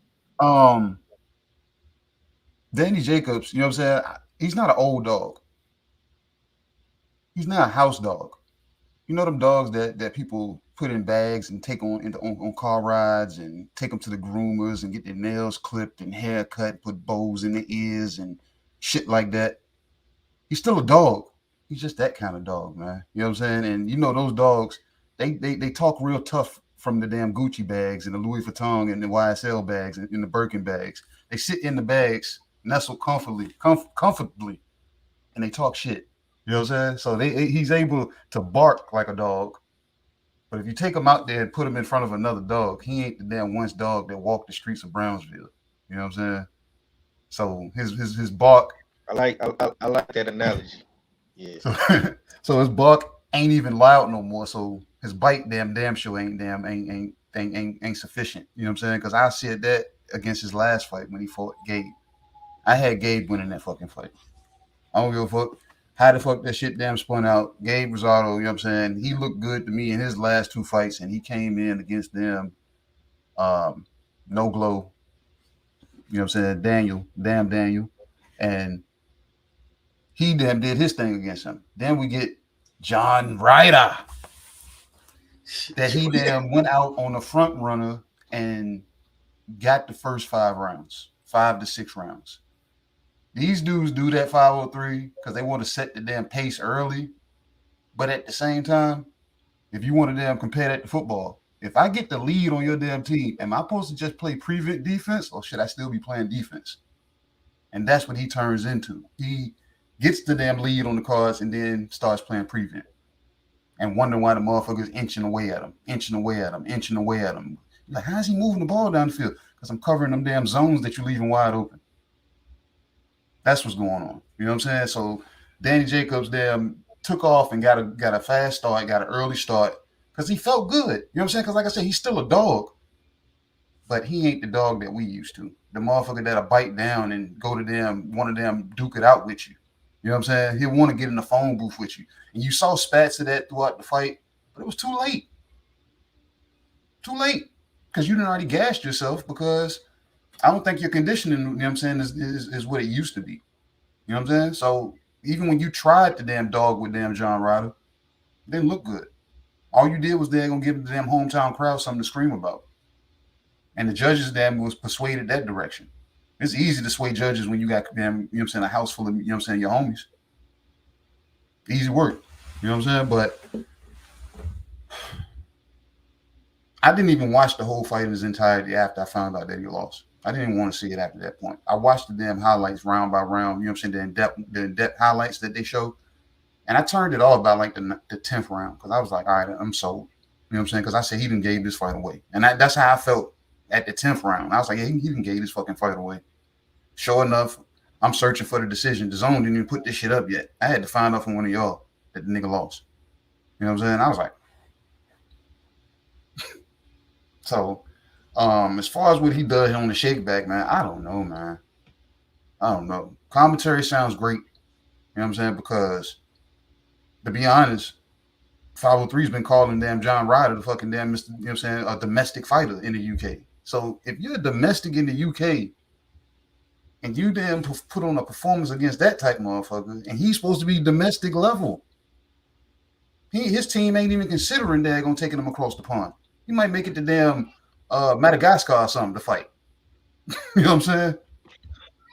Danny Jacobs, you know what I'm saying? He's not an old dog. He's not a house dog. You know them dogs that people put in bags and take on car rides and take them to the groomers and get their nails clipped and hair cut, put bows in their ears and shit like that. He's still a dog. He's just that kind of dog, man. You know what I'm saying? And you know those dogs, they talk real tough from the damn Gucci bags and the Louis Vuitton and the YSL bags and the Birkin bags. They sit in the bags, nestle comfortably, and they talk shit. You know what I'm saying? So he's able to bark like a dog. But if you take him out there and put him in front of another dog, he ain't the damn once dog that walked the streets of Brownsville. You know what I'm saying? So his bark. I like that analogy. Yeah. So his bark ain't even loud no more. So his bite damn sure ain't sufficient. You know what I'm saying? Because I said that against his last fight when he fought Gabe. I had Gabe winning that fucking fight. I don't give a fuck how the fuck that shit damn spun out. Gabe Rosado, you know what I'm saying? He looked good to me in his last two fights, and he came in against them. No glow. You know what I'm saying? Damn Daniel. And he damn did his thing against him. Then we get John Ryder. that he damn went out on the front runner and got the first 5 rounds, 5 to 6 rounds. These dudes do that 503 because they want to set the damn pace early. But at the same time, if you want to damn compare that to football, if I get the lead on your damn team, am I supposed to just play prevent defense or should I still be playing defense? And that's what he turns into. He gets the damn lead on the cards and then starts playing prevent and wondering why the motherfucker's inching away at him. Like, how's he moving the ball down the field? Because I'm covering them damn zones that you're leaving wide open. That's what's going on. You know what I'm saying? So Danny Jacobs damn took off and got a fast start, got an early start because he felt good. You know what I'm saying? Because like I said, he's still a dog, but he ain't the dog that we used to. The motherfucker that'll bite down and go to them, one of them duke it out with you. You know what I'm saying? He'll want to get in the phone booth with you. And you saw spats of that throughout the fight, but it was too late. Too late. Because you done already gassed yourself because I don't think your conditioning, you know what I'm saying, is what it used to be. You know what I'm saying? So even when you tried the damn dog with damn John Ryder, it didn't look good. All you did was they're going to give the damn hometown crowd something to scream about. And the judges damn was persuaded that direction. It's easy to sway judges when you got damn, you know what I'm saying, a house full of, you know what I'm saying, your homies. Easy work. You know what I'm saying? But I didn't even watch the whole fight in its entirety after I found out that he lost. I didn't even want to see it after that point. I watched the damn highlights round by round, you know what I'm saying, the in-depth highlights that they showed. And I turned it off by like the 10th round because I was like, all right, I'm sold. You know what I'm saying? Because I said he done gave this fight away. And that's how I felt at the 10th round. I was like, yeah, he done gave this fucking fight away. Sure enough, I'm searching for the decision. The zone didn't even put this shit up yet. I had to find out from one of y'all that the nigga lost. You know what I'm saying? I was like, so as far as what he does on the shake back, man, I don't know, man. I don't know. Commentary sounds great. You know what I'm saying? Because to be honest, 503's been calling damn John Ryder the fucking damn Mr. You know what I'm saying, a domestic fighter in the UK. So if you're a domestic in the UK and you damn put on a performance against that type motherfucker, and he's supposed to be domestic level, his team ain't even considering they're gonna taking him across the pond. He might make it to damn Madagascar or something to fight. You know what I'm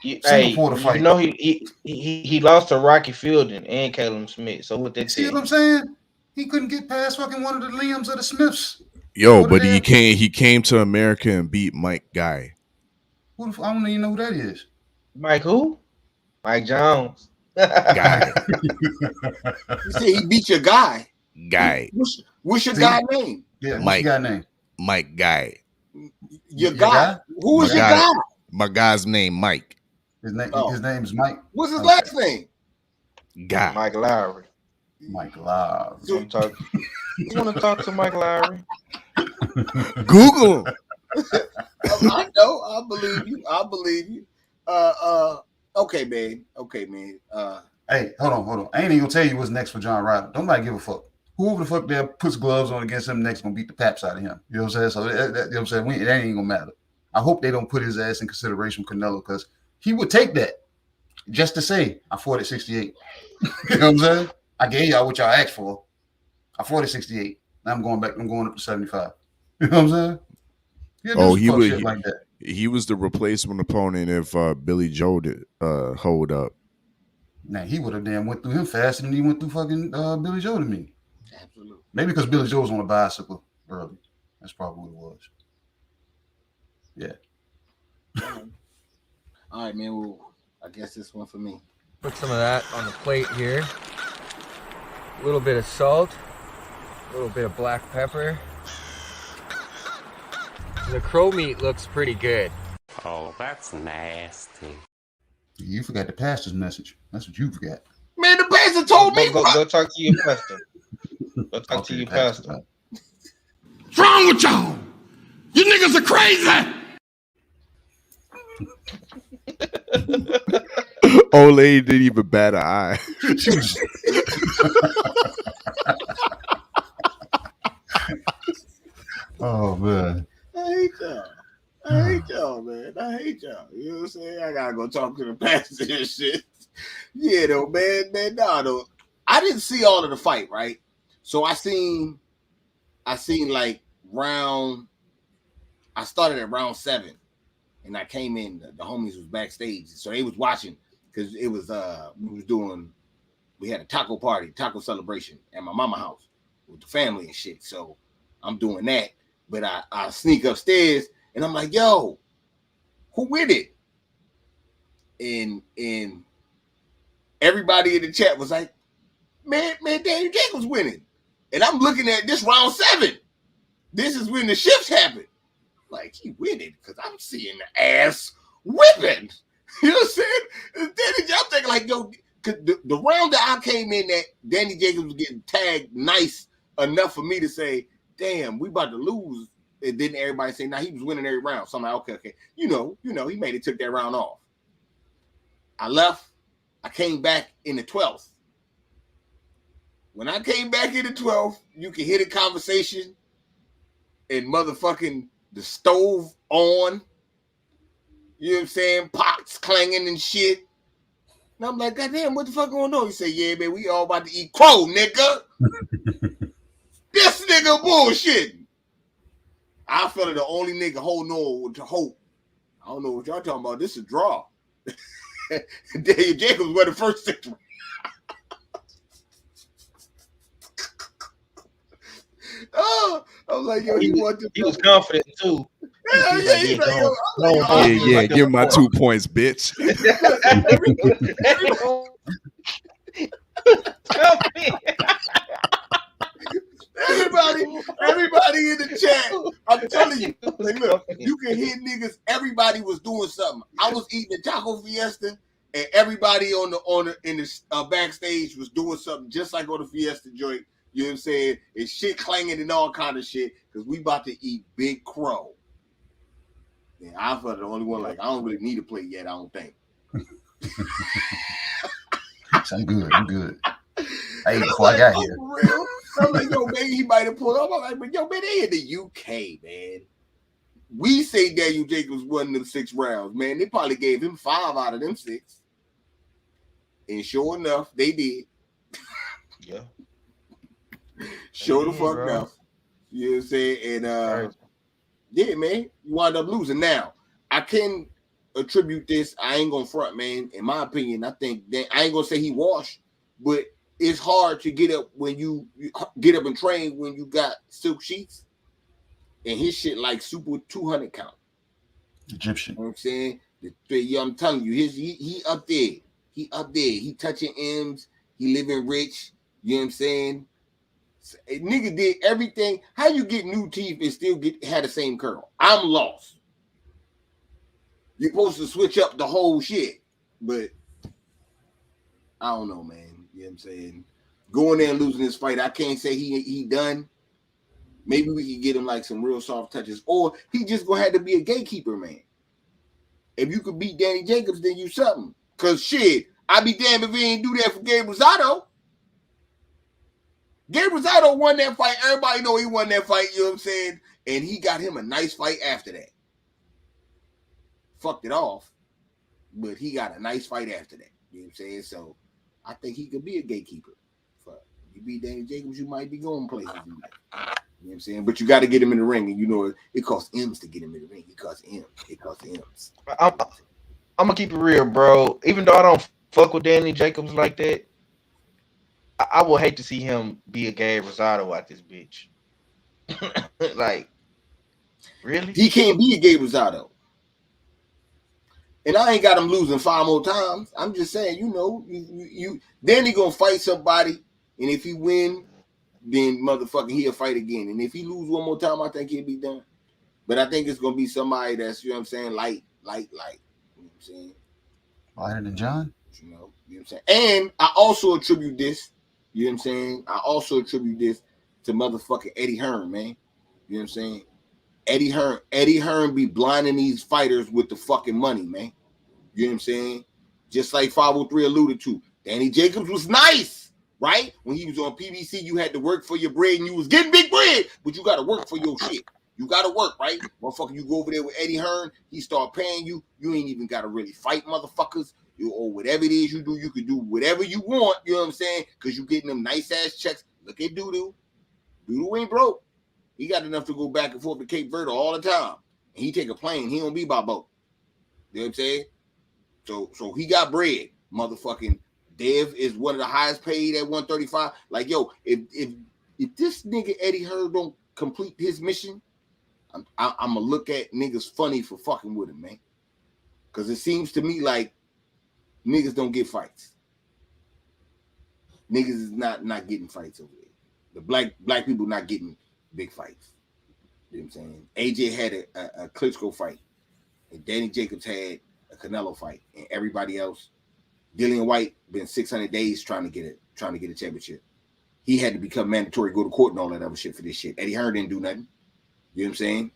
saying? Singapore to fight. You know he lost to Rocky Fielding and Caleb Smith. So what they see what I'm saying? He couldn't get past fucking one of the Liams or the Smiths. Yo, but he came to America and beat Mike Guy. I don't even know who that is. Mike who? Mike Jones. Guy. You say he beat your guy. Guy. What's your guy name? Yeah, Mike. What's your guy name? Mike Guy. Your guy? Who is your guy? My guy's name, Mike. His name is Mike. What's his last name? Guy. Mike Lowry. Mike Lowry. You want to talk to Mike Lowry? Google him. I know. I believe you. Okay, man. Hey, hold on. I ain't even gonna tell you what's next for John Ryder. Don't nobody give a fuck. Whoever the fuck there puts gloves on against him next gonna beat the paps out of him. You know what I'm saying? So you know what I'm saying? That ain't gonna matter. I hope they don't put his ass in consideration with Canelo because he would take that just to say I fought at 68. You know what I'm saying? I gave y'all what y'all asked for. I fought at 68. Now I'm going up to 75. You know what I'm saying? He was the replacement opponent if Billy Joe did hold up. Now he would have damn went through him faster than he went through fucking Billy Joe to me. Absolutely. Maybe because Billy Joe was on a bicycle early. That's probably what it was. Yeah. All right, man. Well, I guess this one for me. Put some of that on the plate here. A little bit of salt, a little bit of black pepper. The crow meat looks pretty good. Oh, that's nasty. You forgot the pastor's message. That's what you forgot. Man, the pastor told me. Go talk to your pastor. Go talk to your pastor. What's wrong with y'all? You niggas are crazy. Old lady didn't even bat an eye. Oh man. I hate y'all, man. I hate y'all. You know what I'm saying? I gotta go talk to the pastor and shit. Yeah, though, man. Nah, though. I didn't see all of the fight, right? So I seen I seen like I started at round 7, and I came in. The homies was backstage, so they was watching because it was we had a taco celebration at my mama house with the family and shit. So I'm doing that, but I sneak upstairs and I'm like, yo, who with it? And everybody in the chat was like, man, Daniel Jacobs winning. And I'm looking at this round 7. This is when the shifts happen. Like, he winning because I'm seeing the ass whipping. You know what I'm saying? I'm thinking like, yo, the round that I came in that Danny Jacobs was getting tagged nice enough for me to say, damn, we about to lose. And then everybody say, nah, he was winning every round. So I'm like, okay. You know, he made it, took that round off. I left. I came back in the 12th. When I came back in the 12th, you can hear the conversation and motherfucking the stove on. You know what I'm saying? Pots clanging and shit. And I'm like, goddamn, what the fuck going on? He said, yeah, man, we all about to eat crow, nigga. This nigga bullshitting. I felt like the only nigga holding on to hope. I don't know what y'all talking about. This is a draw. Daniel Jacobs were the first 6 rounds. Oh, I was like, yo, he was confident too. Yeah, give him my 2 points, bitch. Everybody in the chat, I'm telling you, like, look, you can hear niggas. Everybody was doing something. I was eating a taco fiesta, and everybody in the backstage was doing something just like on the fiesta joint. You know what I'm saying? And shit clanging and all kind of shit because we about to eat Big Crow. And I felt the only one like I don't really need a plate yet. I don't think. I'm good. I ate before I got here. Real? I'm like, yo, man, he might have pulled up. I'm like, but yo, man, they in the UK, man. We say Daniel Jacobs won them 6 rounds, man. They probably gave him 5 out of them 6. And sure enough, they did. Yeah. Sure the fuck enough. You know what I'm saying? And yeah, man, you wind up losing. Now, I can attribute this. I ain't gonna front, man. In my opinion, I think that I ain't gonna say he washed, but it's hard to get up when you get up and train when you got silk sheets and his shit like super 200 count. Egyptian. You know what I'm saying? I'm telling you, he up there. He up there. He touching M's. He living rich. You know what I'm saying? A nigga did everything. How you get new teeth and still had the same curl? I'm lost. You're supposed to switch up the whole shit, but I don't know, man. You know what I'm saying? Going there and losing this fight, I can't say he done. Maybe we could get him like some real soft touches, or he just gonna have to be a gatekeeper, man. If you could beat Danny Jacobs, then you something. Cause shit, I'd be damned if he ain't do that for Gabe Rosado. Gabe Rosado won that fight. Everybody know he won that fight, you know what I'm saying? And he got him a nice fight after that. Fucked it off, but he got a nice fight after that. You know what I'm saying? So I think he could be a gatekeeper. If you beat Danny Jacobs, you might be going places. You know what I'm saying? But you got to get him in the ring, and you know it costs M's to get him in the ring. It costs M's. I'm gonna keep it real, bro. Even though I don't fuck with Danny Jacobs like that, I would hate to see him be a Gabe Rosado out this bitch. Like, really? He can't be a Gabe Rosado. And I ain't got him losing 5 more times. I'm just saying, you know, you then he gonna fight somebody, and if he win, then motherfucking he'll fight again. And if he lose one more time, I think he'll be done. But I think it's gonna be somebody that's, you know what I'm saying, light. You know what I'm saying? Lighter than John? You know what I'm saying? And I also attribute this, you know what I'm saying? I also attribute this to motherfucking Eddie Hearn, man. You know what I'm saying? Eddie Hearn be blinding these fighters with the fucking money, man. You know what I'm saying? Just like 503 alluded to. Danny Jacobs was nice, right? When he was on PBC, you had to work for your bread and you was getting big bread, but you got to work for your shit. You got to work, right? Motherfucker, you go over there with Eddie Hearn, he start paying you. You ain't even got to really fight motherfuckers. Or whatever it is you do, you can do whatever you want, you know what I'm saying? Because you getting them nice-ass checks. Look at Doodoo. Doodoo ain't broke. He got enough to go back and forth to Cape Verde all the time. And he take a plane. He don't be by boat. You know what I'm saying? So he got bread. Motherfucking Dev is one of the highest paid at 135. Like, yo, if this nigga Eddie Hearn don't complete his mission, I'm gonna look at niggas funny for fucking with him, man. Because it seems to me like niggas don't get fights. Niggas is not getting fights over there. The black people not getting big fights. You know what I'm saying? AJ had a Klitschko fight, and Danny Jacobs had a Canelo fight, and everybody else, Dillian White, been 600 days trying to get a championship. He had to become mandatory, go to court and all that other shit for this shit. Eddie Hearn didn't do nothing. You know what I'm saying?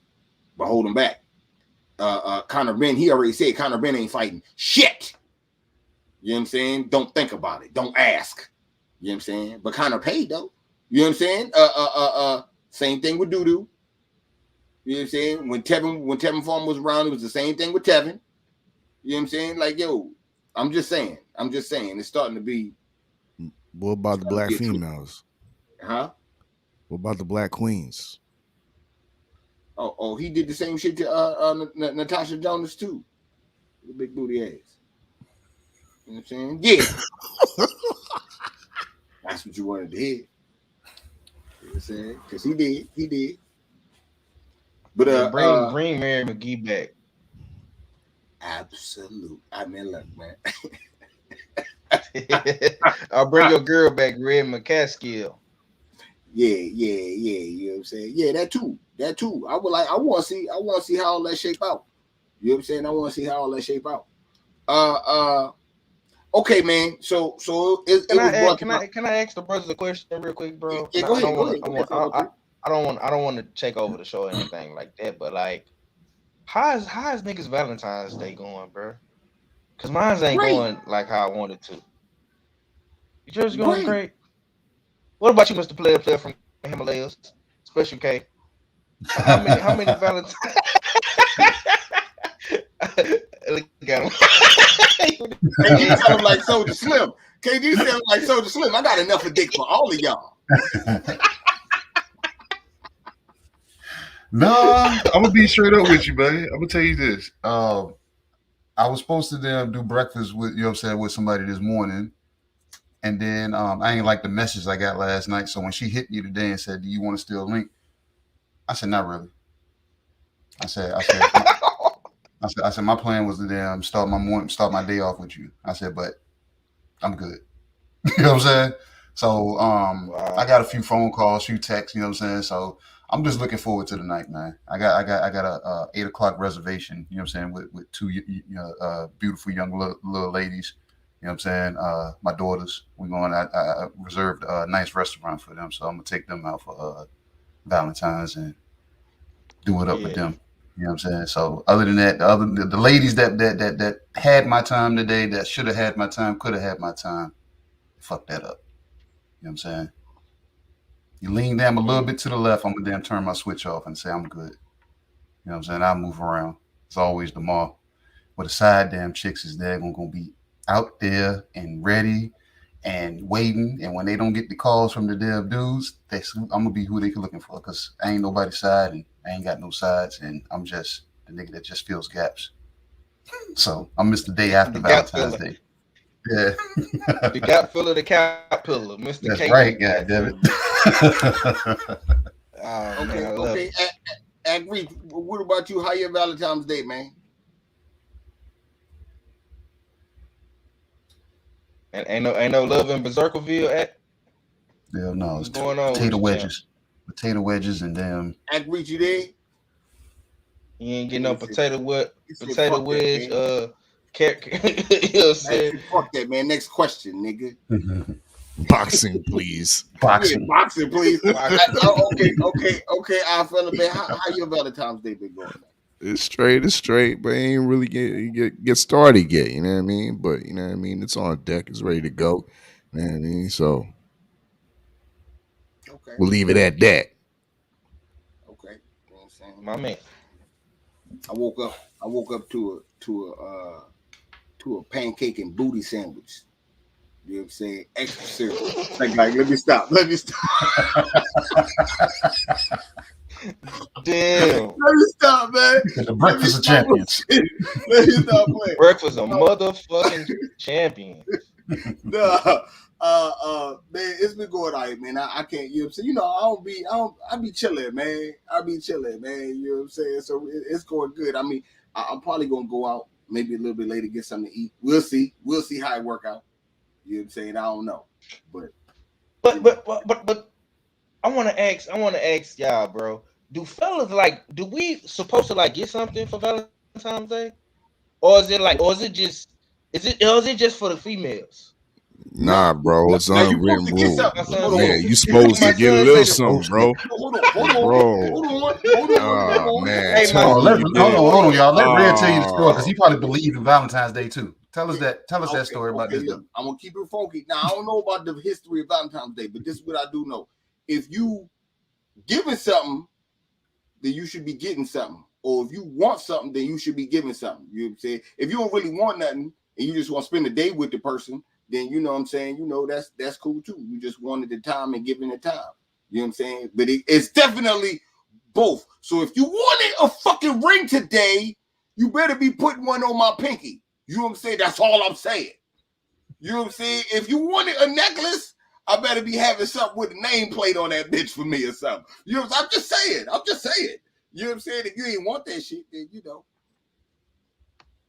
But hold him back. Conor Benn, he already said Conor Benn ain't fighting shit. You know what I'm saying? Don't think about it. Don't ask. You know what I'm saying? But Conor paid though. You know what I'm saying? Same thing with Doodoo. You know what I'm saying? When Tevin Farmer was around, it was the same thing with Tevin. You know what I'm saying? Like, yo, I'm just saying. It's starting to be. What about the black females? Huh? What about the black queens? Oh, he did the same shit to Natasha Jonas too. The big booty ass. You know what I'm saying? Yeah. That's what you wanted to hear. You know what I'm saying? Because he did. But bring Mary McGee back. Absolute. I mean, look, man. I'll bring your girl back, Red McCaskill. Yeah. You know what I'm saying? Yeah, that too. I want to see how all that shape out. You know what I'm saying? I want to see how all that shape out. Okay, man. So can I ask the brothers a question real quick, bro? Yeah, go ahead. I don't want to take over the show or anything like that, but like, how's niggas Valentine's Day going, bro? Cause mine ain't going like how I wanted to. Yours going great. What about you, Mr. Player from the Himalayas? Special K. How many Valentines? Look at him. KG sound like Soulja Slim. KG sound like Soulja Slim. I got enough of dick for all of y'all. No, I'm gonna be straight up with you, buddy. I'm gonna tell you this. I was supposed to do breakfast with, you know what I'm saying, with somebody this morning. And then I ain't like the message I got last night. So when she hit me today and said, "Do you want to still link?" I said, "Not really." I said, my plan was to start my day off with you. I said, but I'm good. You know what I'm saying? So I got a few phone calls, few texts, you know what I'm saying? So I'm just looking forward to the night, man. I got a 8:00 reservation, you know what I'm saying, with two beautiful young little ladies. You know what I'm saying? My daughters. I reserved a nice restaurant for them, so I'm gonna take them out for Valentine's and do it up with them. You know what I'm saying? So other than that, the ladies that had my time today, that should have had my time, could have had my time, fuck that up. You know what I'm saying? You lean them a little bit to the left, I'm gonna turn my switch off and say I'm good. You know what I'm saying? I'll move around. It's always the mall. But the side damn chicks is there gonna be out there and ready and waiting. And when they don't get the calls from the damn dudes, I'm gonna be who they looking for, because I ain't nobody's side and I ain't got no sides, and I'm just the nigga that just fills gaps. So I missed the day after Valentine's Day. Yeah. The gap filler, the cap pillar, Mr. That's K. right, goddammit. Okay. Agree. What about you? How your Valentine's Day, man? And ain't no love in Berserkerville at? Yeah, no, it's going on potato wedges and damn. Agree, you there? You ain't getting no potato wedge, carrot. You know what I'm saying? Fuck that, man. Next question, nigga. Boxing, please. Boxing. Yeah, boxing, please. Okay. I feel a bit. How your Valentine's Day been going? It's straight, but it ain't really get started yet. You know what I mean? But you know what I mean? It's on deck. It's ready to go. You know what I mean? So we'll leave it at that. Okay. You know what I'm saying? My man. I woke up to a pancake and booty sandwich. You know what I'm saying? Extra cereal. Like, let me stop. Damn. Let me stop, man. The Breakfast of Champions. Let me stop playing. Breakfast of motherfucking champion. Nah, man, it's been going all right, man. I can't, you know what I'm saying? You know, I be chilling, man. I be chilling, man. You know what I'm saying? So it's going good. I mean, I'm probably gonna go out maybe a little bit later, get something to eat. We'll see. We'll see how it work out. You know what I'm saying? I don't know, but I want to ask y'all, bro. Do fellas do we supposed to get something for Valentine's Day, or is it just for the females? Nah, bro, it's unwritten rule. Yeah, you supposed to get a little something, bro. Hold on. Man, Hey, hold on, y'all. Let Red tell you the story because he probably believed in Valentine's Day too. Tell us that story about this. Look, I'm gonna keep it funky. Now I don't know about the history of Valentine's Day, but this is what I do know. If you giving something, then you should be getting something. Or if you want something, then you should be giving something. You know what I'm saying? If you don't really want nothing and you just want to spend a day with the person, then you know what I'm saying, you know, that's cool too. You just wanted the time and giving the time. You know what I'm saying? But it's definitely both. So if you wanted a fucking ring today, you better be putting one on my pinky. You know what I'm saying? That's all I'm saying. You know what I'm saying? If you wanted a necklace, I better be having something with a nameplate on that bitch for me or something. You know what I'm saying? I'm just saying. You know what I'm saying? If you ain't want that shit, then you know.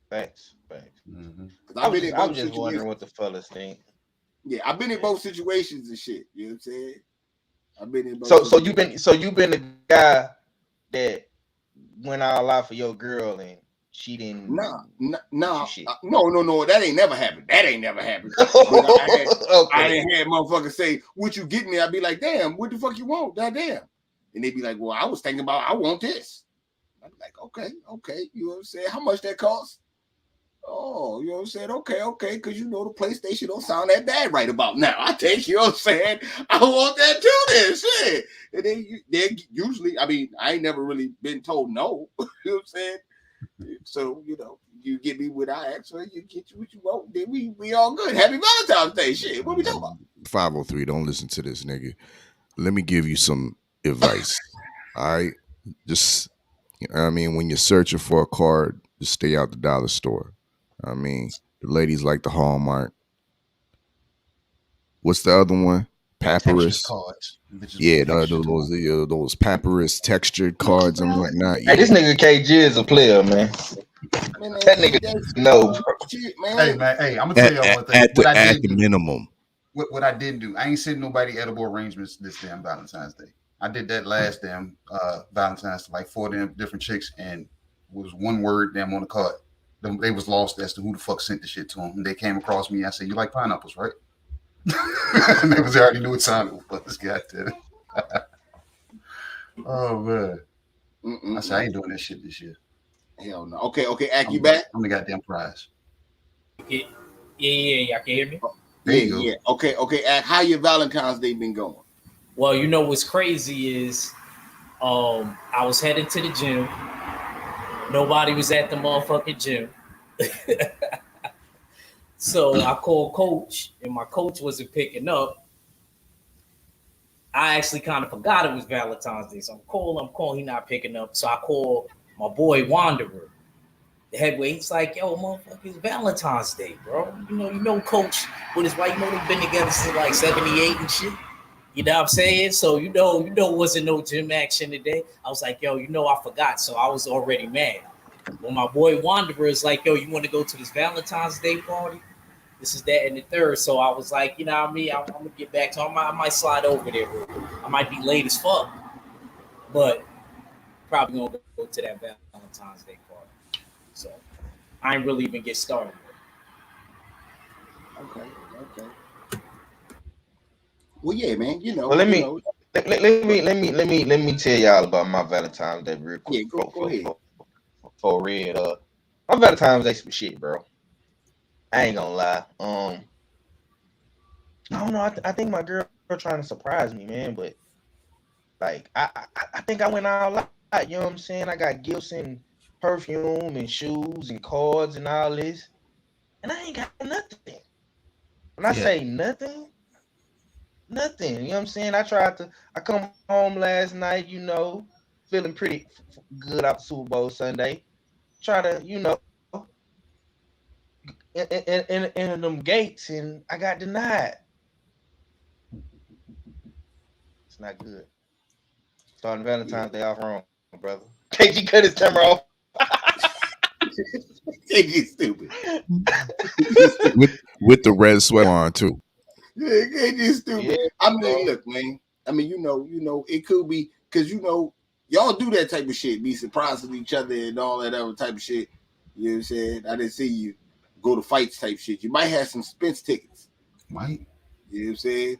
Thanks. Mm-hmm. I'm just wondering what the fellas think. Yeah, I've been in both situations and shit. You know what I'm saying? I've been in both. So you've been the guy that went all out for your girl and she didn't. No. That ain't never happened. But I didn't have motherfuckers say, "What you get me?" I'd be like, "Damn, what the fuck you want?" Goddamn. And they'd be like, "Well, I was thinking about I want this." I'd be like, okay. You know what I'm saying? How much that costs? Oh, you know what I'm saying? Okay, because you know the PlayStation don't sound that bad right about now. I take, you know what I'm saying? I want that too then, shit. And then they usually, I mean, I ain't never really been told no. You know what I'm saying? So, you know, you give me what I ask for, you get you what you want, then we all good. Happy Valentine's Day, shit. What we talking about? 503, don't listen to this nigga. Let me give you some advice. All right? Just, you know what I mean, when you're searching for a card, just stay out the dollar store. I mean, the ladies like the Hallmark. What's the other one? Papyrus. Cards. Yeah, those papyrus textured cards and whatnot. Yeah. Hey, this nigga KG is a player, man. That nigga no. Hey, man. Hey, I'm gonna tell y'all one thing. At the minimum. What I didn't do, I ain't sent nobody edible arrangements this damn Valentine's Day. I did that last damn Valentine's to like 4 damn different chicks, and it was one word damn on the card. They was lost as to who the fuck sent the shit to them. And they came across me. I said, "You like pineapples, right?" And they already knew what time it was. This guy did it. Oh man. I said, I ain't doing that shit this year. Hell no. Okay, Ak, you back? I'm the goddamn prize. Yeah, y'all can hear me? There you go. Yeah. Okay, Ak, how your Valentine's Day been going? Well, you know what's crazy is I was heading to the gym. Nobody was at the motherfucking gym. So I called coach, and my coach wasn't picking up. I actually kind of forgot it was Valentine's Day. So I'm calling, he not picking up. So I called my boy Wanderer, the heavyweight. He's like, "Yo, motherfucker, it's Valentine's Day, bro. You know, coach with his wife, they've been together since like 78 and shit. You know what I'm saying? So you know, wasn't no gym action today. I was like, yo, I forgot. So I was already mad. Well, my boy Wanderer is like, yo, you want to go to this Valentine's Day party? This is that and the third. So I was like, you know what I mean? I'm gonna get back to him. I might slide over there. I might be late as fuck, but probably gonna go to that Valentine's Day party. So I ain't really even get started. Okay. Well, yeah, man. You know. Well, let me tell y'all about my Valentine's Day real quick. Yeah, go ahead. For Red, my Valentine's Day some shit, bro. I ain't gonna lie. I don't know. I think my girl trying to surprise me, man. But like, I think I went all out. You know what I'm saying? I got gifts and perfume and shoes and cards and all this, and I ain't got nothing. When I say nothing. You know what I'm saying? I come home last night, feeling pretty good out the Super Bowl Sunday. Try to, in them gates, and I got denied. It's not good. Starting Valentine's Day off wrong, brother. KG cut his camera off. KG stupid. with the red sweat on too. Yeah, KG stupid. Yeah, I mean, look, man. I mean, you know, it could be because y'all do that type of shit, be surprised with each other and all that other type of shit. You know what I'm saying? I didn't see you go to fights type shit. You might have some Spence tickets. Might. You know what I'm saying?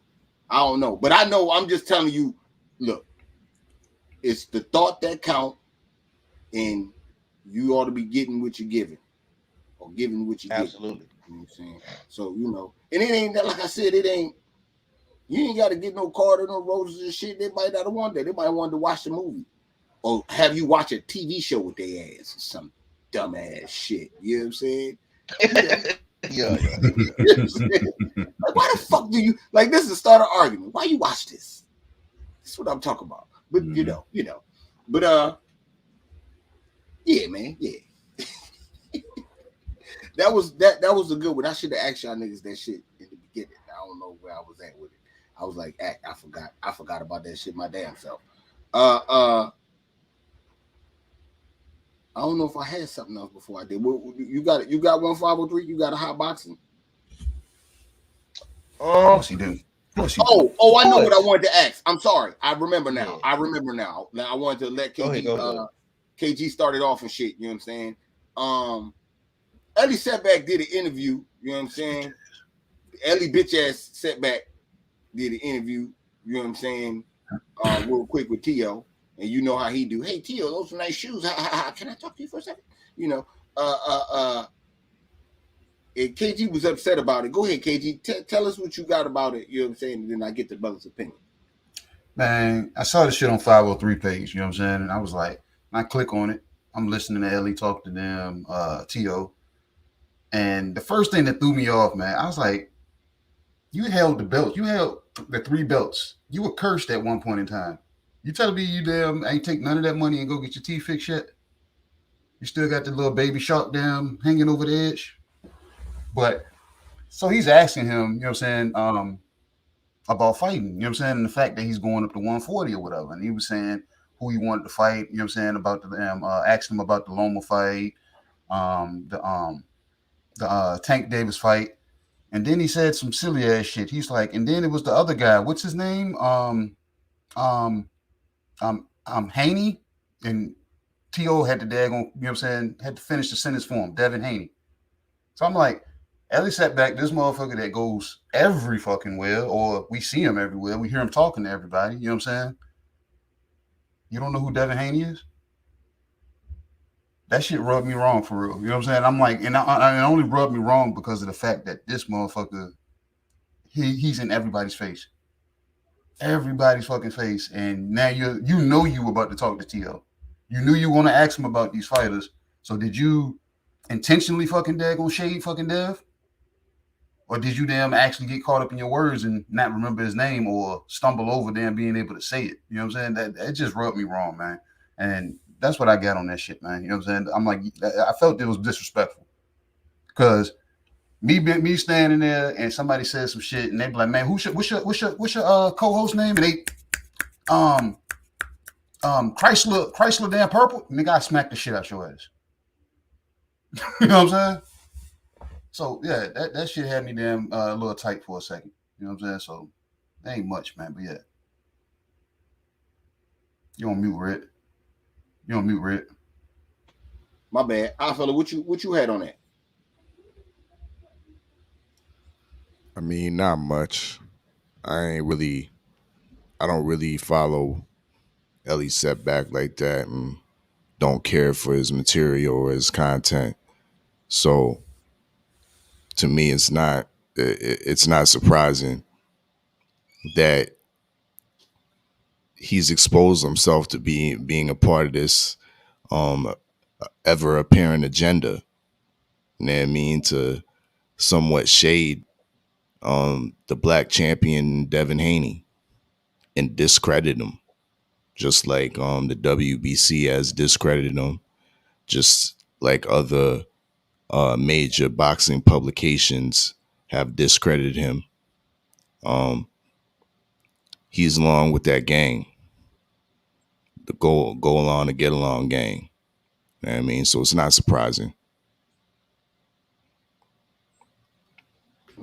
I don't know. But I know, I'm just telling you, look, it's the thought that count, and you ought to be getting what you're giving, or giving what you're Absolutely. Giving. You know what I'm saying? So, and it ain't that, like I said, you ain't got to get no card or no roses and shit. They might not want that. They might want to watch the movie or have you watch a TV show with their ass or some dumb ass shit. You know what I'm saying? Yeah. You know what I'm saying? Like, why the fuck do you like this is the start of argument? Why you watch this? That's what I'm talking about. But you know. But yeah, man, yeah. that was a good one. I should have asked y'all niggas that shit in the beginning. I don't know where I was at with it. I was like, I forgot about that shit my damn self. I don't know if I had something else before I did. You got 1503. You got a hot boxing. Of course he do. I know what I wanted to ask. I'm sorry. I remember now. Now I wanted to let KG KG started off and shit. You know what I'm saying? Ellie Setback did an interview. You know what I'm saying? Ellie bitch ass Setback did an interview. You know what I'm saying? Real quick with Tio. And you know how he do. Hey, Tio, those are nice shoes. Can I talk to you for a second? And KG was upset about it. Go ahead, KG. Tell us what you got about it. You know what I'm saying? And then I get the brother's opinion. Man, I saw the shit on 503 page. You know what I'm saying? And I was like, I click on it. I'm listening to Ellie talk to them, Tio. And the first thing that threw me off, man, I was like, you held the belt. You held the 3 belts. You were cursed at one point in time. You telling me you damn ain't take none of that money and go get your teeth fixed yet? You still got the little baby shark damn hanging over the edge? But so he's asking him, you know what I'm saying, about fighting, you know what I'm saying, and the fact that he's going up to 140 or whatever. And he was saying who he wanted to fight, you know what I'm saying, about the asking him about the Loma fight, the Tank Davis fight. And then he said some silly ass shit. He's like, and then it was the other guy, what's his name? Haney, and T.O. had to daggone, you know what I'm saying, had to finish the sentence for him, Devin Haney. So I'm like, Ellie sat back, this motherfucker that goes every fucking where, or we see him everywhere, we hear him talking to everybody, you know what I'm saying? You don't know who Devin Haney is? That shit rubbed me wrong for real, you know what I'm saying? I'm like, and it only rubbed me wrong because of the fact that this motherfucker, he's in everybody's face. Everybody's fucking face, and now you were about to talk to T.O. You knew you were gonna ask him about these fighters. So did you intentionally fucking daggone shade fucking Dev, or did you damn actually get caught up in your words and not remember his name or stumble over damn being able to say it? You know what I'm saying? That just rubbed me wrong, man. And that's what I got on that shit, man. You know what I'm saying? I'm like, I felt it was disrespectful because me standing there and somebody said some shit and they be like, man, what's your co-host name? And they Chrysler damn Purple. Nigga, I smacked the shit out your ass. You know what I'm saying? So yeah, that shit had me damn a little tight for a second. You know what I'm saying? So that ain't much, man. But yeah. You on mute, Red. My bad. I fella, what you had on that? I mean, not much. I don't really follow Ellie Setback like that and don't care for his material or his content. So to me, it's not surprising that he's exposed himself to being a part of this ever apparent agenda. You know what I mean? To somewhat shade the black champion Devin Haney and discredit him. just like the WBC has discredited him, just like other major boxing publications have discredited him. He's along with that gang, the go along to get along gang. You know what I mean? So it's not surprising.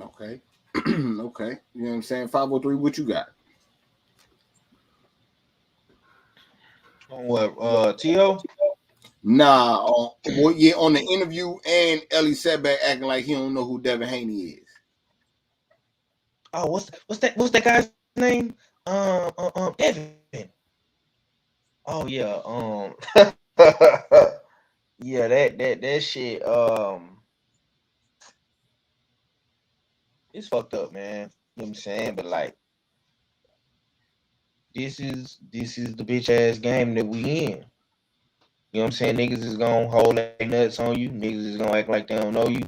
Okay. Okay. You know what I'm saying? 503, what you got? On what? T.O.? Nah, well, yeah, on the interview and Ellie Setback acting like he don't know who Devin Haney is. Oh, what's that guy's name? Evan. Oh yeah. Yeah, that shit. It's fucked up, man. You know what I'm saying? But like, this is the bitch ass game that we in. You know what I'm saying? Niggas is gonna hold their nuts on you. Niggas is gonna act like they don't know you.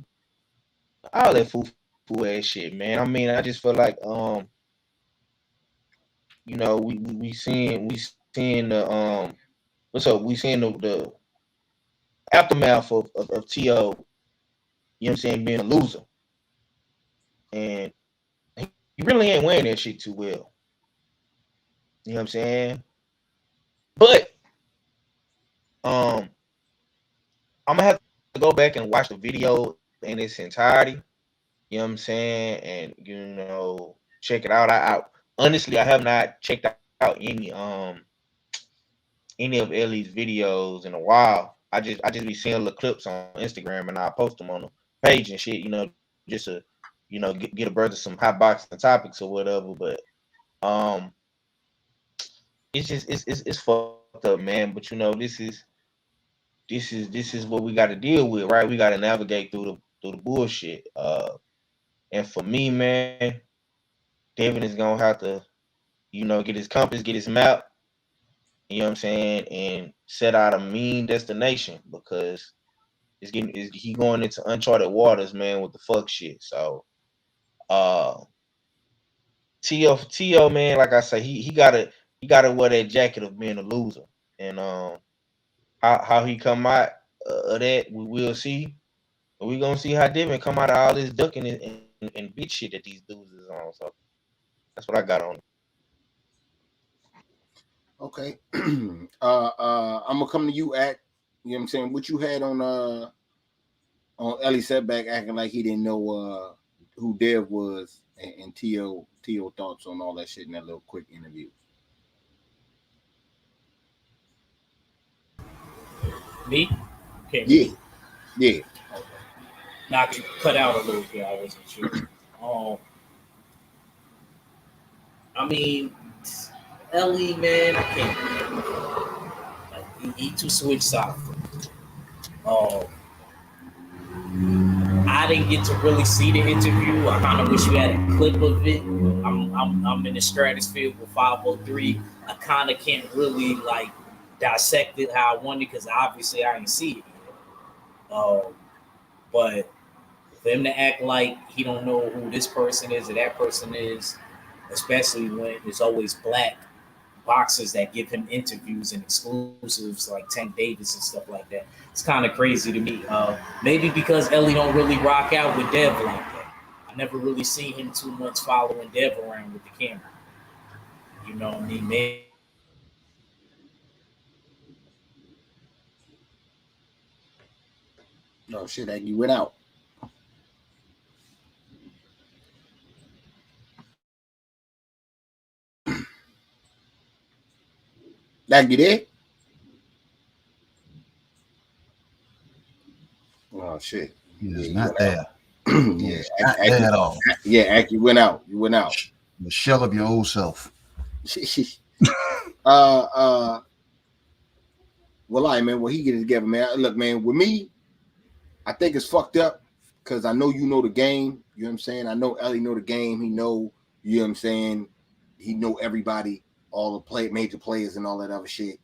All that foo ass shit, man. I mean, I just feel like you know, we seeing the what's up? We seeing the aftermath of T.O. You know what I'm saying, being a loser. And he really ain't wearing that shit too well. You know what I'm saying? But I'm gonna have to go back and watch the video in its entirety. You know what I'm saying? And you know, check it out. I honestly I have not checked out any of Ellie's videos in a while. I just be seeing the clips on Instagram and I post them on the page and shit, you know, just to, you know, get a brother some hot boxing topics or whatever. But it's just it's fucked up, man. But you know, this is what we got to deal with, right? We got to navigate through the bullshit. And for me, man, Devin is gonna have to, you know, get his compass, get his map. You know what I'm saying, and set out a mean destination because he going into uncharted waters, man, with the fuck shit. So, T.O. man, like I say, he gotta wear that jacket of being a loser, and how he come out of that, we will see. We gonna see how Devin come out of all this ducking and bitch shit that these dudes is on. So that's what I got on it. Okay. I'm gonna come to you, Act. You know what I'm saying? What you had on Ellie Setback acting like he didn't know who Dev was, and T.O. thoughts on all that shit in that little quick interview. Me? Okay. Yeah. Yeah. Now you cut out a little bit. I wasn't sure. I mean, Ellie, man, I can't. Like, he too switch side. I didn't get to really see the interview. I kind of wish you had a clip of it. I'm in the stratosphere with 503. I kind of can't really like dissect it how I wanted because obviously I didn't see it yet. But for him to act like he don't know who this person is or that person is, especially when it's always black boxers that give him interviews and exclusives like Tank Davis and stuff like that. It's kind of crazy to me. Maybe because Ellie don't really rock out with Dev like that. I never really seen him too much following Dev around with the camera. You know what I mean? Maybe. No shit, that you went out. That you there? Oh shit. He's not there. Yeah, not there at all. Yeah, Act, you went out. You went out. The shell of your old self. Well, man, he get it together, man. Look, man, with me, I think it's fucked up because I know you know the game. You know what I'm saying? I know Ellie know the game. He know, you know what I'm saying? He know everybody, all the major players and all that other shit.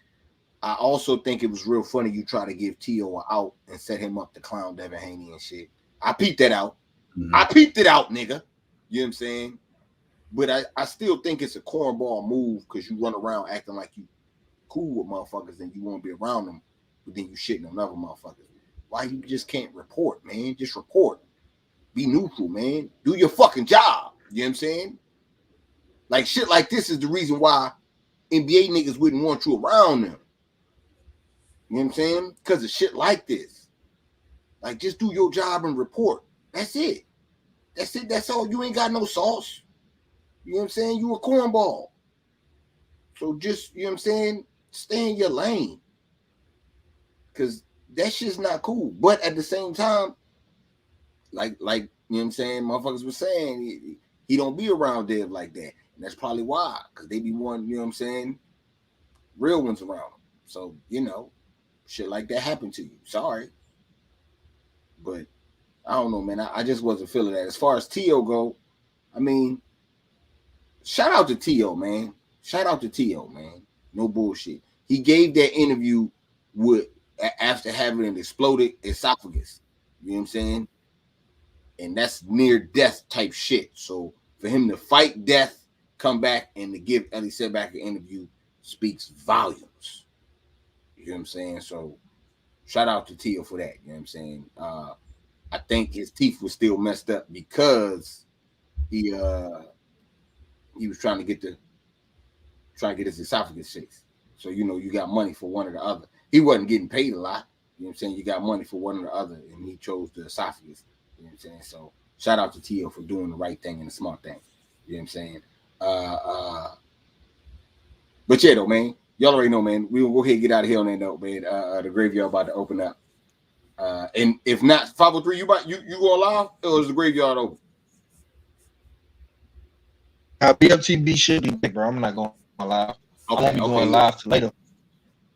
I also think it was real funny you try to give T.O. out and set him up to clown Devin Haney and shit. I peeped that out. Mm-hmm. I peeped it out, nigga. You know what I'm saying? But I still think it's a cornball move because you run around acting like cool with motherfuckers and you want to be around them, but then you shitting on other motherfuckers. Why you just can't report, man? Just report. Be neutral, man. Do your fucking job. You know what I'm saying? Like shit like this is the reason why NBA niggas wouldn't want you around them. You know what I'm saying? Because of shit like this. Like, just do your job and report. That's it. That's it. That's all. You ain't got no sauce. You know what I'm saying? You a cornball. So just, you know what I'm saying? Stay in your lane. Because that shit's not cool. But at the same time, like you know what I'm saying? Motherfuckers was saying he don't be around Dev like that. And that's probably why. Because they be wanting, you know what I'm saying? Real ones around them. So, you know, shit like that happened to you. Sorry. But I don't know, man. I just wasn't feeling that. As far as T.O. go, I mean, shout out to T.O., man. Shout out to T.O., man. No bullshit. He gave that interview after having an exploded esophagus. You know what I'm saying? And that's near death type shit. So for him to fight death, come back, and to give Ellie Setback an interview speaks volumes. You know what I'm saying? So shout out to Tio for that. You know what I'm saying? I think his teeth were still messed up because he was trying to get his esophagus fixed. So you know you got money for one or the other. He wasn't getting paid a lot. You know what I'm saying? You got money for one or the other, and he chose the esophagus. You know what I'm saying? So shout out to Tio for doing the right thing and the smart thing. You know what I'm saying? But yeah, though, man. Y'all already know, man. We will go ahead and get out of here on that note, man. The graveyard about to open up. And if not, 503, you going live, or is the graveyard open? BFTB should be big, bro. I'm not going live. Okay, I won't be going live till later.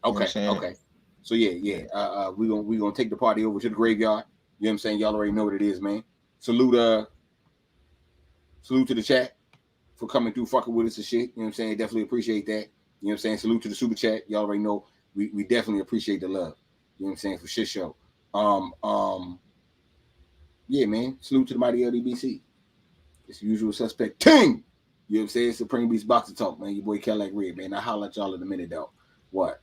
Okay, okay. So yeah. We gonna take the party over to the graveyard. You know what I'm saying? Y'all already know what it is, man. Salute to the chat for coming through, fucking with us and shit. You know what I'm saying? Definitely appreciate that. You know what I'm saying? Salute to the super chat. Y'all already know we definitely appreciate the love. You know what I'm saying? For shit show. Yeah, man. Salute to the mighty LDBC. It's the usual suspect King. You know what I'm saying? Supreme Beast Boxing Talk, man. Your boy Cadillac Red, man. I'll holler at y'all in a minute, though. What?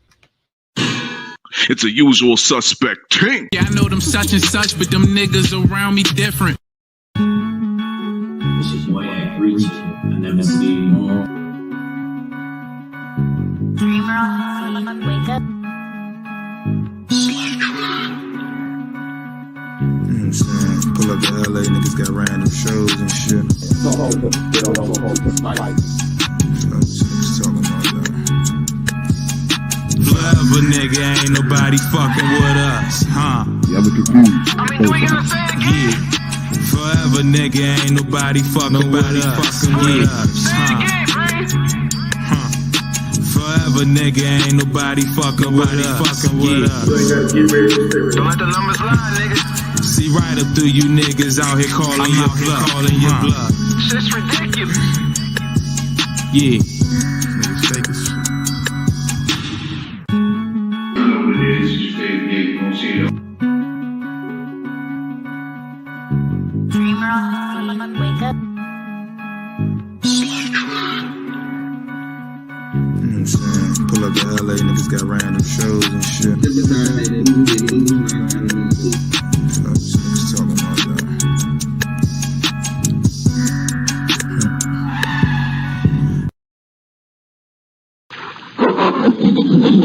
It's a usual suspect King. Yeah, I know them such and such, but them niggas around me different. It's your boy at Reach. I never see you more. Wake up. Pull up to LA, niggas got random shows and shit. Forever, nigga, ain't nobody fucking with us, huh? Yeah, I'm confused. Yeah. Forever, nigga, ain't nobody fucking with us, huh? Forever, nigga, ain't nobody fucking with us, Don't let the numbers lie, nigga. See right up through you niggas out here calling your bluff. Shit's ridiculous. Yeah. Niggas fake as shit. Wake up. Pull up to LA, niggas got random shows and shit.